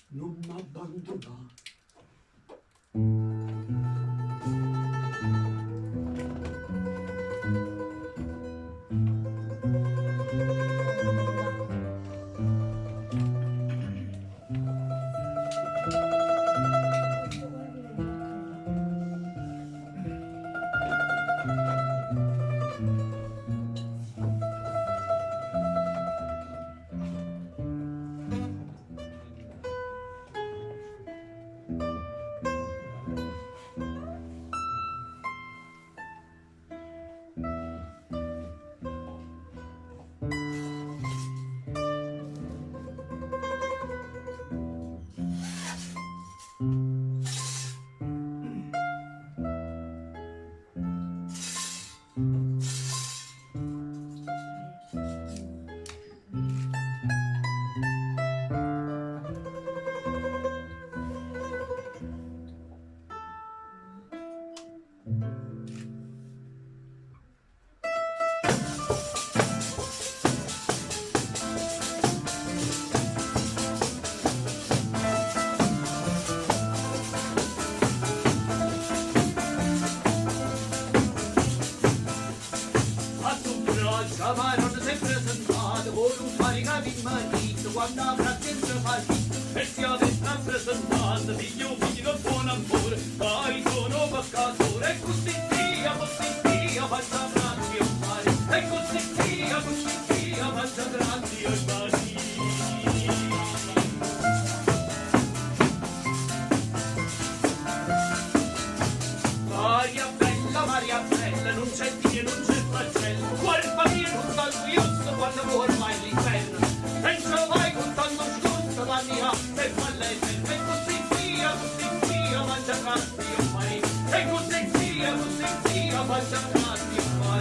B: non mi abbandonare. Ma non sempre sentato, con un caricato in marito, quando avrà sempre partito, e si avesse rappresentato, figlio che buon amore, dai sono peccatore, e così via, faccia grandi e mari, e così via, faccia grandi e mari. Maria bella, non c'è Dio, non c'è flagello, guarda mia, non sta orgoglioso quando ormai l'inferno, e ce lo vai con tanto scorso la mia, e fa l'eterno, e così via, mangia grandi ormai, e così via, mangia grandi ormai.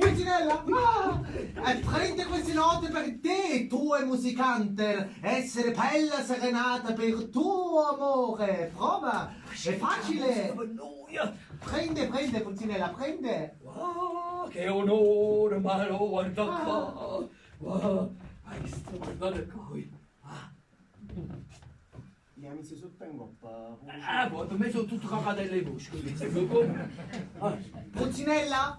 C: Pulcinella! E prendi queste note per te, tuo musicante. Essere bella serenata per tuo amore. Prova, è facile. Prende, Pulcinella, prende.
B: Wow, che onore, Maro, guarda qua. Wow, hai visto, guardate qui.
D: Io mi si sottengo
B: Poi per me sono tutto cacatelle e muscoli.
C: Pulcinella,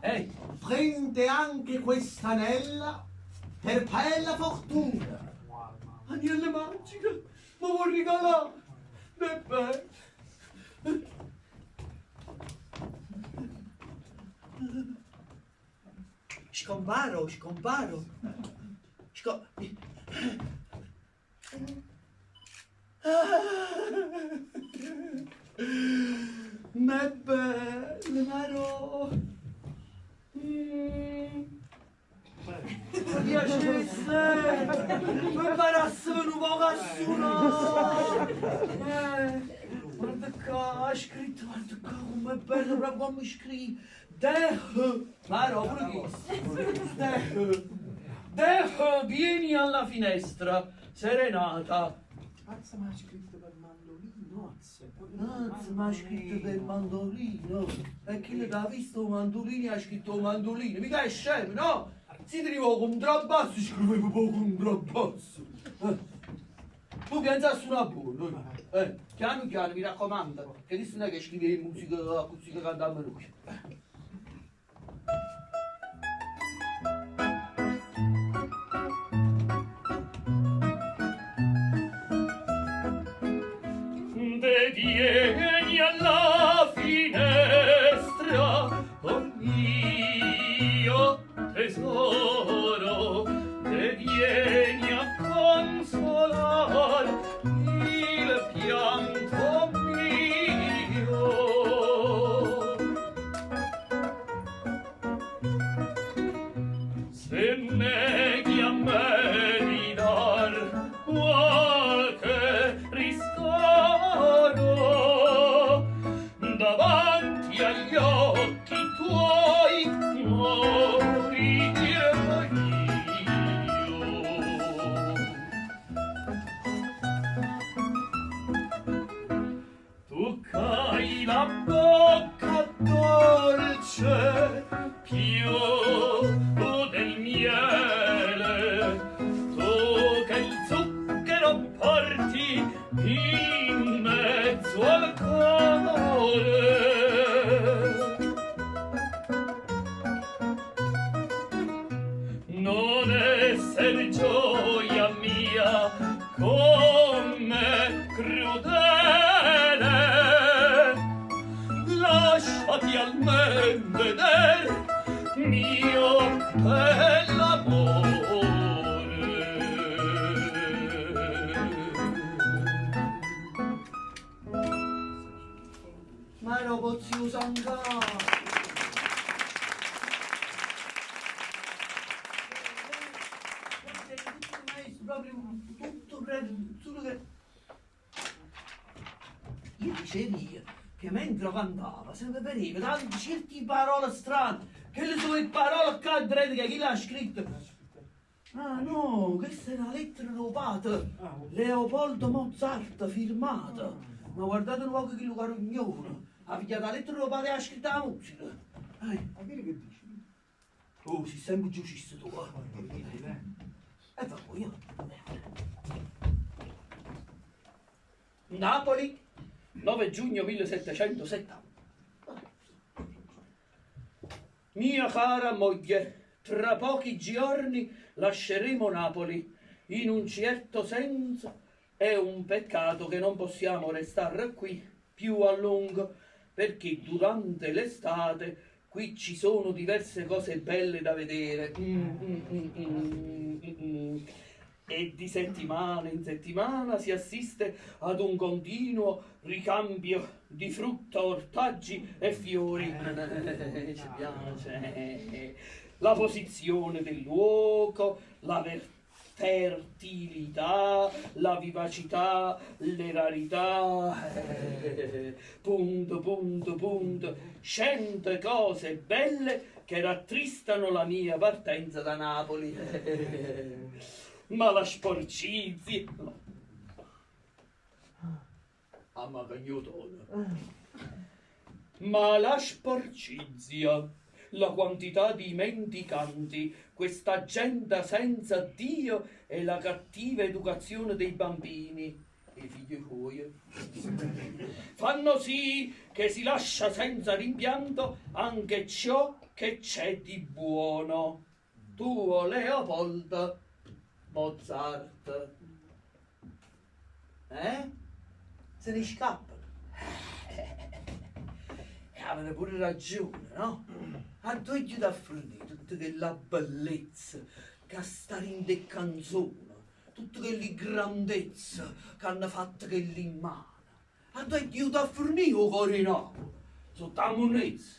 C: prende anche quest'anella per bella fortuna.
B: Agnelle magiche, ma vuoi regalare? Beh. Scomparo. Ma è bello, Maro. Mi piacesse, mi imparassero un po' a suonare. Guarda qua, ha scritto, guarda qua, come è bello, proprio come scrive. Maro, pure chi? Deh, vieni alla finestra, serenata.
D: Mazza, ma ha scritto per mandolino,
B: Mazza, ma ha scritto per mandolino. E chi l'ha visto mandolini ha scritto mandolino. Mica è scemo, no? Si arriva contrabbasso, scrivevo poco contrabbasso. Tu pensa su una buona. Piano, mi raccomando, che adesso non è che scrive musica così che cantiamo noi. Vieni alla finestra, oh mio tesoro, te vieni a consolare il pianto mio. Se neghi a me di dar qualche ristoro, davanti agli occhi tuoi morirò io. Toccai la bocca dolce più del miele, tu che il zucchero porti in mezzo al cuore. Non esser gioia mia come crudele, lasciati almen veder mio bell'amore. Ma lo pozzi usare. Io dicevi che mentre cantava se mi veniva tante certe parole strane, che le sue parole cadrete che chi l'ha scritto. Ah no, questa è una lettera rubata, Leopoldo Mozart firmata. Ma guardate un po' che lo carognone, ha pigliato la lettera rubata e ha scritto la musica.
D: Ma che dici?
B: Oh, sei sempre giusto tu. E va io. Napoli, 9 giugno 1770. Mia cara moglie, tra pochi giorni lasceremo Napoli. In un certo senso è un peccato che non possiamo restare qui più a lungo, perché durante l'estate qui ci sono diverse cose belle da vedere. E di settimana in settimana si assiste ad un continuo ricambio di frutta, ortaggi e fiori. Ci piace. La posizione del luogo, la fertilità, la vivacità, le rarità, punto, 100 cose belle che rattristano la mia partenza da Napoli. Ma la sporcizia... Ma la sporcizia, la quantità di mendicanti, questa gente senza Dio e la cattiva educazione dei bambini e i figli tuoi fanno sì che si lascia senza rimpianto anche ciò che c'è di buono. Tuo Leopoldo Mozart. Se ne scappano. E avevano pure ragione, no? A due gli da fornire tutta quella bellezza che sta in de canzoni, tutta quella grandezza che hanno fatto quell'immane. A due gli da fornire o cuore no? Sotto la monezza.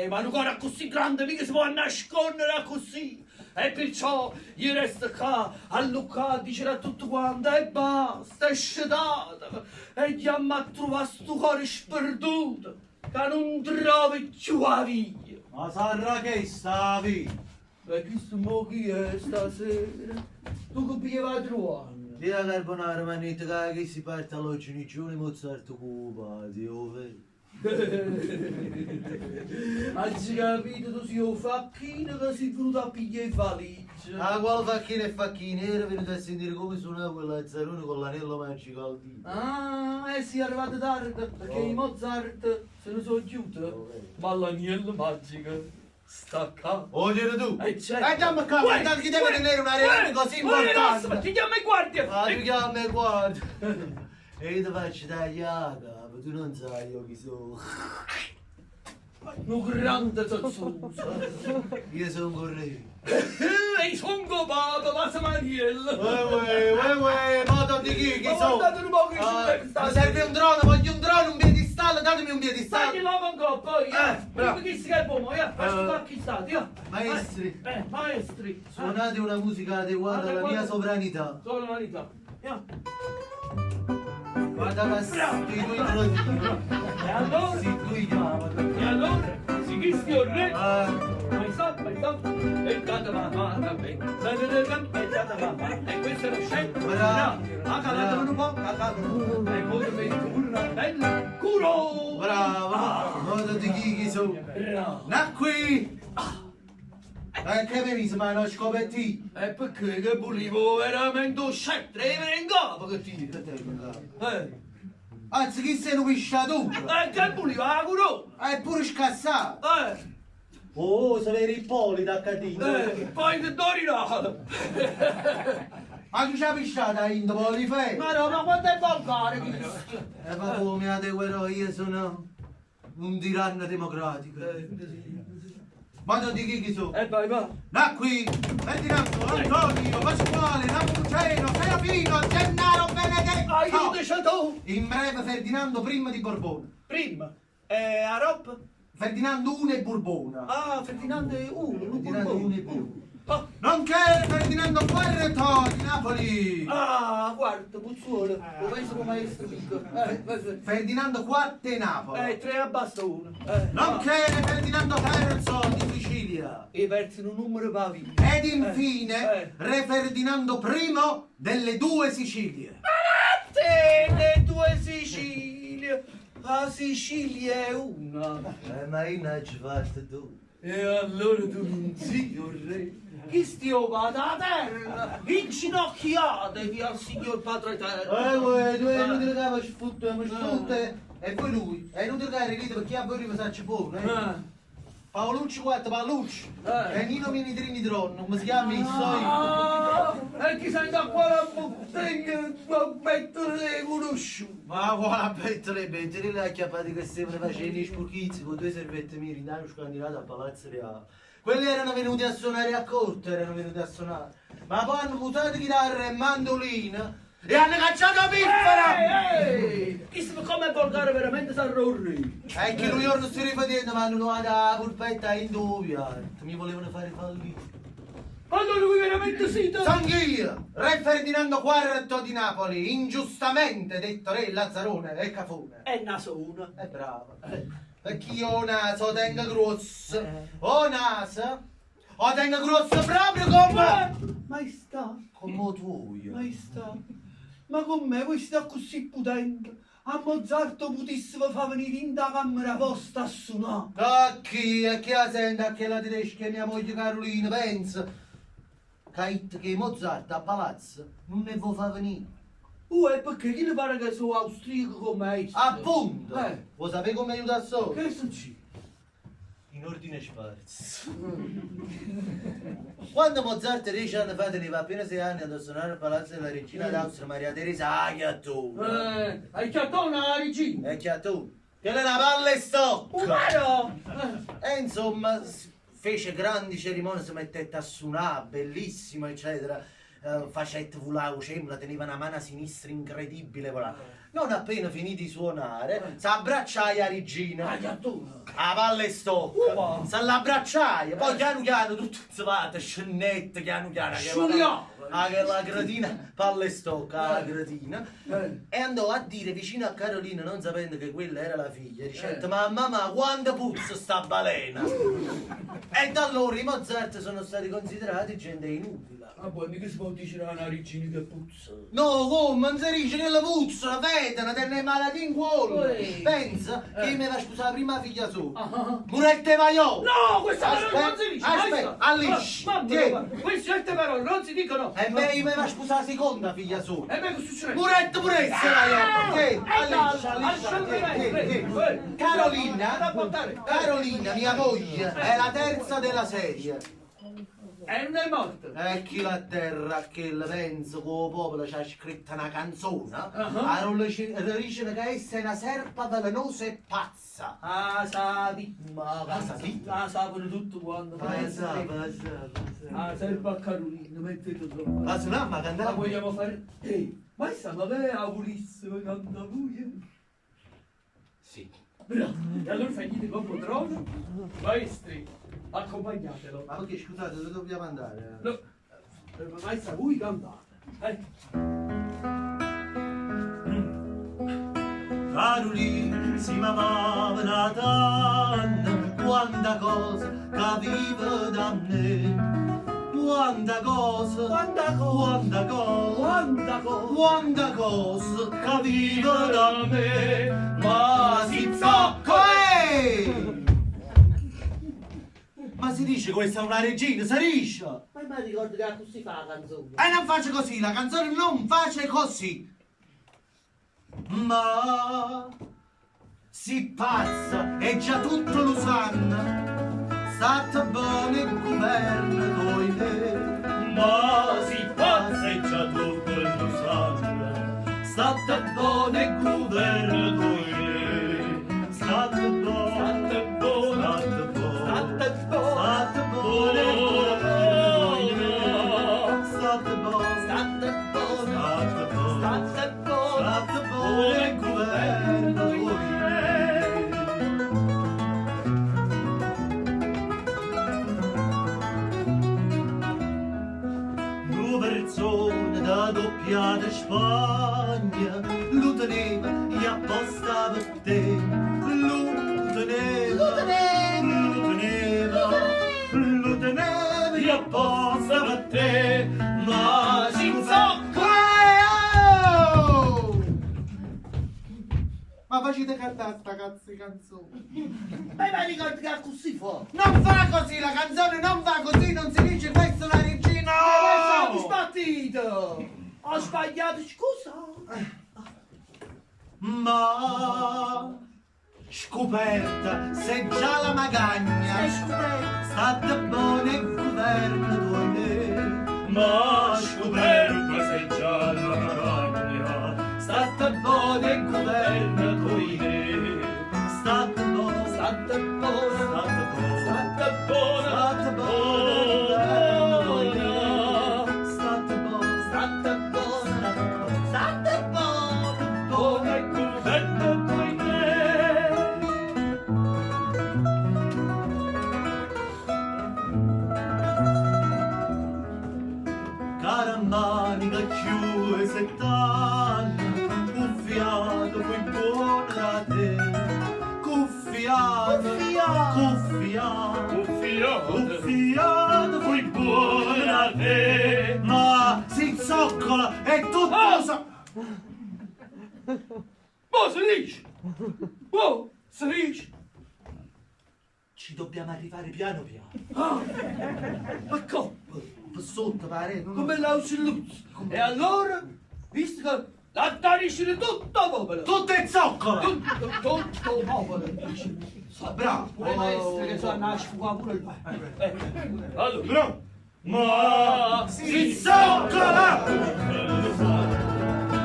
B: Ma un cuore così grande mica si può nascondere così. E perciò gli resta qua a Luca a dire a tutto quanto e basta, è scedato e gli ha trovato sto cuore sperduto che non trovi più la via.
D: Ma sarà che stavi?
B: E questo mo chi è stasera? Tu che pigliava a trovare?
D: Di la carbonara manetta che si parte all'oggi nei giorni Mozart occupati, ove?
B: Hai capito, tu sei un facchino che sei venuto a pigliare valigia.
D: Ah, quale facchino e facchino? Era venuto a sentire come suonava quella zarone con l'anello magico al dito.
B: Ah, e sei arrivato tardi, perché i Mozart se ne sono chiusi. Ma l'agnello magico sta qua.
D: Oglielo tu!
B: Certo.
D: Dammi qua, guarda che deve tenere una reale così importante!
B: Ti chiama i guardia!
D: Ah, tu chiama e guarda! E io ti faccio tagliare, ma tu non sai io chi sono.
B: Un grande zozzuso.
D: Io sono corretto.
B: E sono copato, ma se Mariella.
D: Uè, ma di chi
B: Ma
D: sono?
B: guardate un po' che
D: Mi serve un trono, voglio un trono, un piedistallo, datemi un
B: Stai
D: piedistallo.
B: là con coppa,
D: bravo.
B: Chi si che è buono, aspetta pacchi stati,
D: Maestri.
B: Maestri.
D: Suonate una musica adeguata alla mia sovranità.
B: Solo la verità.
D: Guarda passato i tuoi trodini.
B: E allora?
D: Si tu chiamati.
B: E allora? Si chisti o re?
D: Ah,
B: Ma stop, e tata mamma, e tata mamma, e questo è lo scelto.
D: Bravo.
B: Ha calato un po', e poi mi una bella culo.
D: bravo. Modo di chi sono.
B: Bravo.
D: Nacqui. Che mi mise ma non scopetti.
B: E perché che volevo veramente un scettro e venire in capo che ti dico?
D: Anzi, chi sei un pisciatore?
B: Che volevo la corona?
D: È pure scassato. Oh, sapere Ippolito a Catino.
B: Poi che d'orinale.
D: Ma chi c'ha pisciata in Polifè?
B: Ma no, ma quanto è volgare questo?
D: Ma come adeguerò io sono un tiranno democratico. Ma non di chi sono?
B: Vai, va.
D: Nacqui, Ferdinando, Antonio, Pasquale, Napolitano, Serafino, Gennaro, Benedetto.
B: Aiutaci tu.
D: In breve Ferdinando prima di Borbone.
B: Prima. A Rob?
D: Ferdinando I e Borbona.
B: Ah, Ferdinando è uno, non
D: Ferdinando I e Borbona.
B: Ah,
D: Nonché Ferdinando IV di Napoli.
B: guarda, Puzzuolo, lo penso come maestro piccolo.
D: Ferdinando IV di Napoli.
B: 3 abbassa uno.
D: Nonché Ferdinando III di Sicilia.
B: E versano un numero pavi.
D: Ed infine Re Ferdinando I delle due Sicilie.
B: Le due Sicilie. La Sicilia è una.
D: Ma io non ci fatto tu.
B: E allora tu non sei un re. Chi stiamo da terra? Inginocchiatevi al signor Padre Eterno.
D: Tu è inutile che mi sfrutte. E poi lui, è inutile che arrivi perché a voi mi sa buono, Paolucci 4, Paolucci. E Nino Mini Trini Tron, come si chiama il
B: E chi sei da qua la bottiglia a mettere conosciuto?
D: Ma quale pettere le acchiappate che sempre facendo i spurchizzi con due servette miri, danno scandinato a Palazzo Reale. Quelli erano venuti a suonare a corte, Ma poi hanno mutato chitarra e mandolina e hanno cacciato la piffera!
B: Chissà come volgare veramente s'arrorri.
D: E che lui ora sto ripetendo, ma non ha la polpetta in dubbio. Mi volevano fare fallire.
B: Allora lui veramente siete?
E: Sanghio, re Ferdinando IV di Napoli, ingiustamente detto re Lazzarone e Cafone.
B: È naso uno.
E: È bravo. Perché io ho naso tengo grosso. Ho naso. Ho tengo grosso proprio come...
B: Maestà,
E: Come tuo.
B: maestà, ma con me voi siete così potente? A Mozarto potessimo far venire in da camera vostra a suonare.
E: A chi la sente a che la tedesca mia moglie Carolina pensa che Mozart a palazzo non ne vuoi far venire.
B: E perché chi ne pare che sono austriaco come maestro?
E: Appunto.
B: Eh.
E: Vuoi sapere come aiuta solo?
B: Che succede?
E: In ordine sparso. Quando Mozart 10 anni fa teneva appena 6 anni ad suonare al palazzo della regina d'Austria Maria Teresa a Chiattone.
B: Hai chiamato la regina?
E: E Chiattone? Che era una palla e stocca.
B: Umano!
E: E insomma fece grandi cerimonie, si mettette a suonare, bellissimo eccetera. Facette volare, la teneva una mano a sinistra incredibile volare. Non appena finì di suonare, si abbracciai a regina.
B: Hai chiamato?
E: A palle stocca, se l'abbracciai, poi piano piano tutto inzavato, scennette, piano piano, che la gratina, palle stocca, la gratina, e andò a dire vicino a Carolina, non sapendo che quella era la figlia, dicendo, mamma, quando puzza sta balena? E da allora i Mozart sono stati considerati gente inutile.
B: Ah, poi mica si può dire a una regina che puzza.
E: No, come? Non si dice che la puzza, la fetano, tenne malattie in cuore.
B: Ui.
E: Pensa che mi va a sposare la prima figlia sua.
B: Ah.
E: Murette Vaiò.
B: No, questa parola non si dice!
E: Aspetta, Alice.
B: Mamma, queste certe parole non si dicono!
E: E me mi va a sposare la seconda figlia sua.
B: E me che succede?
E: Murette Purezza Vaiò. Che? Alice,
B: Assolutamente!
E: Carolina, mia moglie, è la terza della serie.
B: E non è morto!
E: E chi la terra che la pensa che il popolo ci ha scritto una canzone, dice che essa è una serpa velenosa e pazza.
B: Ah, sapi!
E: Sapi?
B: Ah, sapano tutto quanto! Ah, serve a Carolina, mettete troppo!
E: Ma se no, ma
B: La
E: cantare
B: vogliamo fare? Ehi, ma sta ma vera pulissima canta lui?
E: Sì.
B: Bravo! E allora fagli con patrono? Maestri, accompagnatelo!
E: Ma perché scusate, dove dobbiamo andare?
B: No, maestra, voi cantate!
E: Carolina si mamava una tanna, quanta cosa che vive da me. Quanta cosa, quanta cosa che vive da me. Ma si zocco, Ma si dice questa è una regina, si dice!
C: Ma mi ricordo che così fa la canzone.
E: E non face così, la canzone non face così! Ma si pazza e già tutto lo sanno, state bene il governo doide. Ma si pazza e già tutto lo sanno, state bene il governo doide. State buone, state buone, state buone, state buone, state buone, governo due persone da doppiata Spagna, lo teneva e apposta per te, lo teneva e apposta per te, ma si zocca! Ma facete cantare sta cazzo di canzone?
C: Ma mi ricordo che così fa.
E: Non fa così la canzone, non va così, non si dice questa è la regina!
B: Ho sbattito! Ho sbagliato, scusa!
E: Ma scoperta se già la magagna, state buone il governo doide. Ma scoperta se già la magagna, state buone il governo doide. State buone, state buone, state buone, state buone, state buone, state buone, state buone, state buone, buone il governo doide.
B: Uffiato, fui buona te.
D: Ma si zoccola, è tutto
B: Boh, si dice. Boh, si dice.
D: Ci dobbiamo arrivare piano piano.
B: Ma come?
D: Sotto, pare.
B: Come l'ausiluzzo. E allora, visto che l'addarisce tutto a popolo.
D: Tutto è zoccola.
B: Tutto popolo.
D: Bravo.
B: Le maestre che sono a scuola pure là. Allora, ma
D: Si zoccola!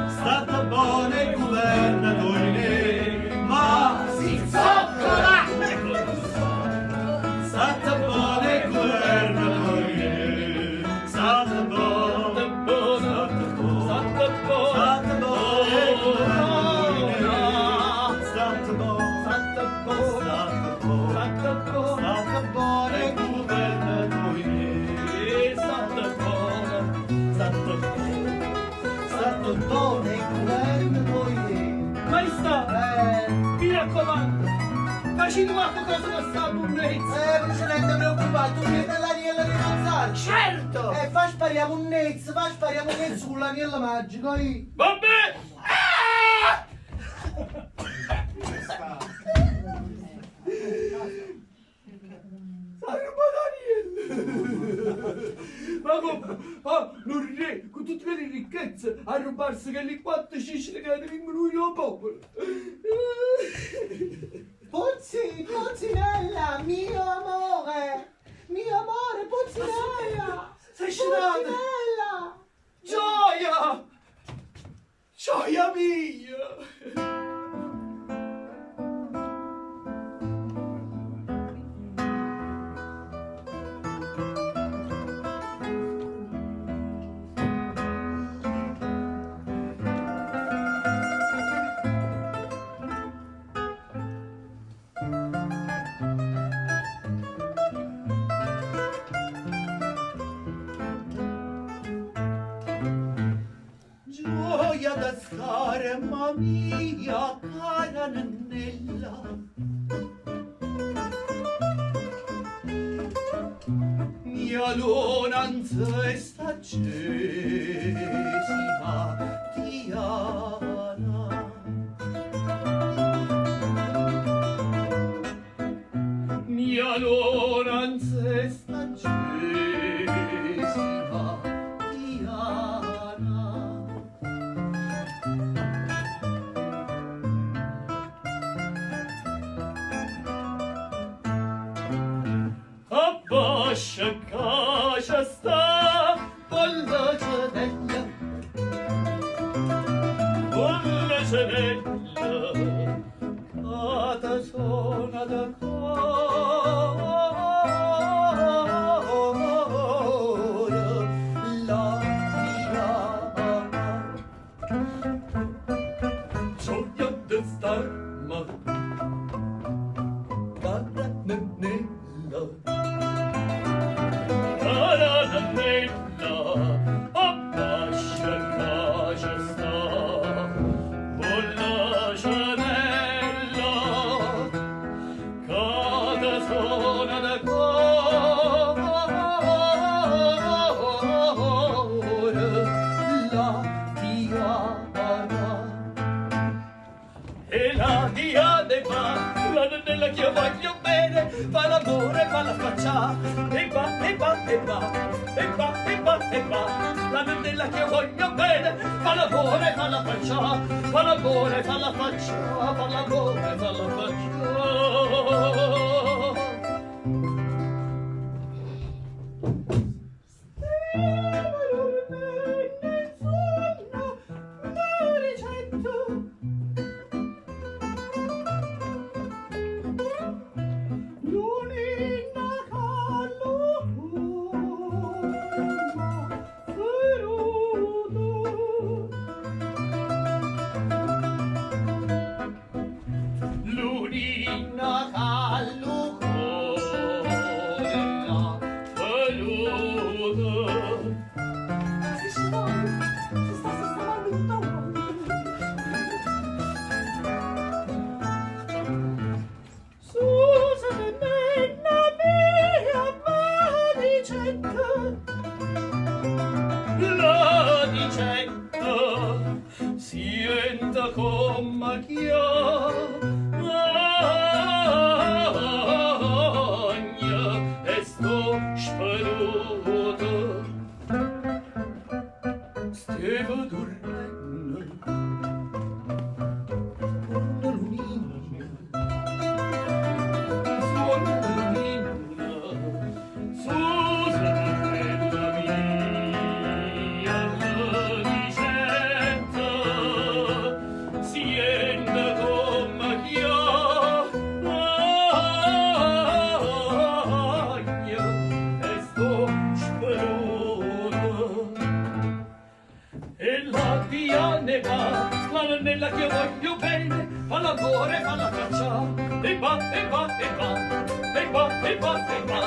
D: State buone governatori, ma si zoccola! State buone governatori, state buone, state buone, state buone governatori, state buone, state buone governatori, state buone governatori.
B: maestà, mi raccomando, facendo qualcosa per sta buonezza.
D: Precedente preoccupato, tu vieni dall'aniello di Gonzalo.
B: Certo!
D: Fa spariamo un nezzo con l'aniello magico.
B: Vabbè! Ma come? Ah, un re con tutte quelle ricchezze a rubarsi che le 4 cicine che vengono al popolo.
D: Puzzinella, mio amore, Puzzinella.
B: Sei scenato? Gioia! Gioia mia! Gioia da stare, ma mia cara Nannella. Mia lonanza è staggesima Diana. Mia lonanza è staggesima Diana. Abbascia casa sta con la cenella, cata suona da cora la Diana. Gioia da star, ma cara Nannella. Cara Nannella, abbascia casa sta con la cenella, cata suona da cora la Diana. E la Diana va, la Nannella che io voglio bene, fa l'amore, fa la faccia, e va, e va, e va, e va, e va, e va. La Nannella che io voglio bene, fa l'amore, fa la faccia, fa l'amore, fa la faccia, fa l'amore, fa la faccia. Lunina callo la nannella che io voglio bene, fa l'amore, fa la faccia, e va, e va, e va, e va, e va, e va.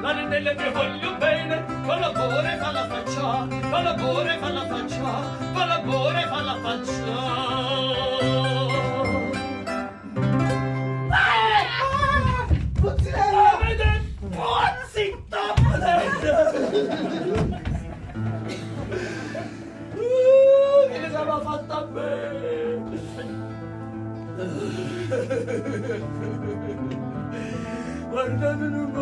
B: La nannella che io voglio bene, fa l'amore, fa la faccia, fa l'amore, fa la faccia, fa l'amore, fa la faccia.
C: Puzzilella!
B: Zitto! Che ne sarà fatta a me? Guardatelo un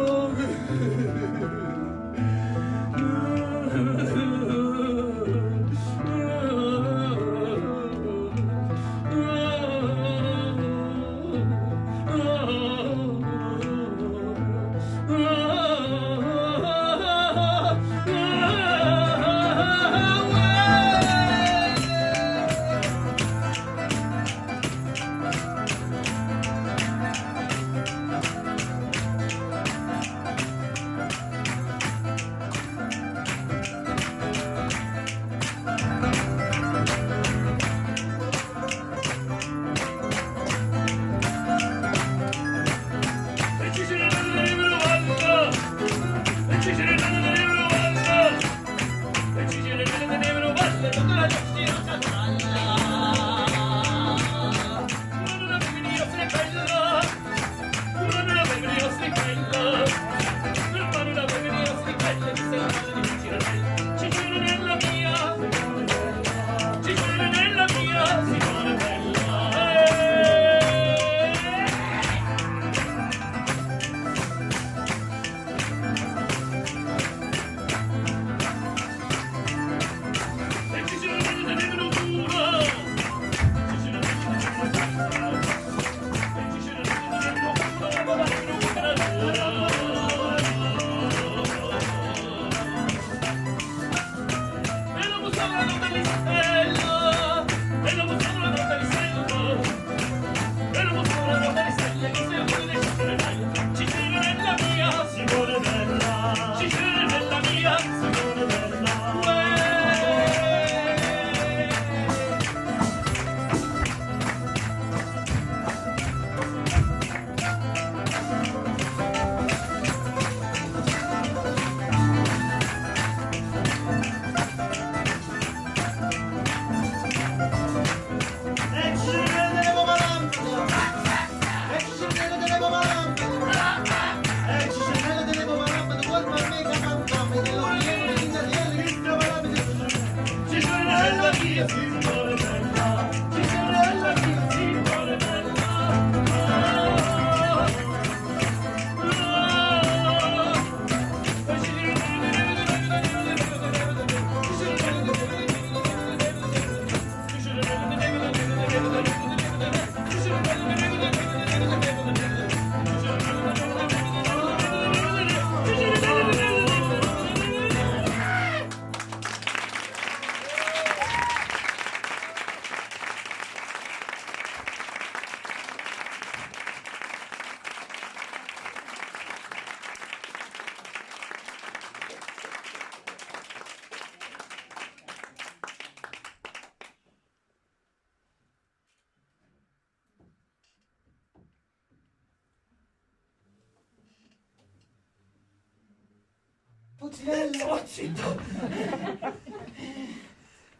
C: Puzzilella!
B: Zitto!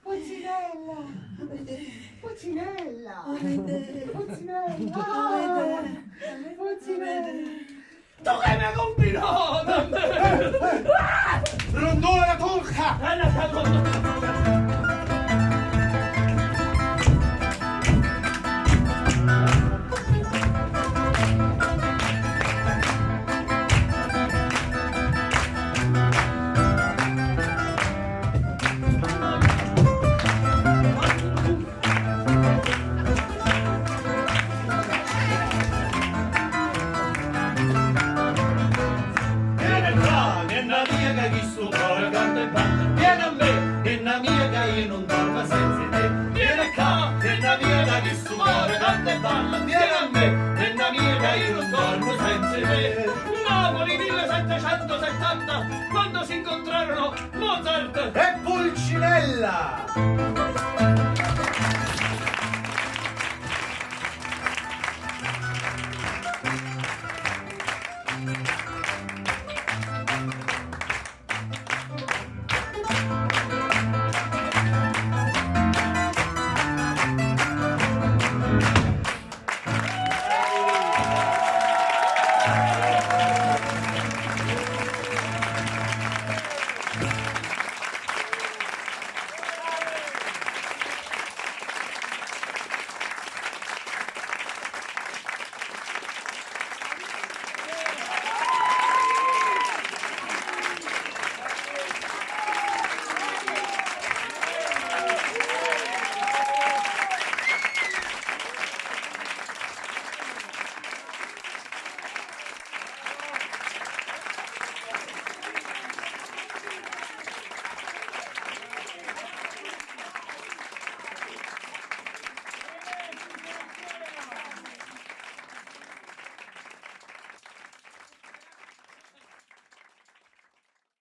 C: Puzzilella! Puzzilella! Puzzilella! Puzzilella!
B: Tu che mi hai combinato a me?
C: Rondone la turca!
B: Vieni a me, nella mia che io non dormo senza te. Vieni qua, nella mia che sto cuore canta e balla. Vieni a me, nella mia che io non dormo senza te. Napoli 1770, quando si incontrarono Mozart
E: E Pulcinella!
A: Grazie.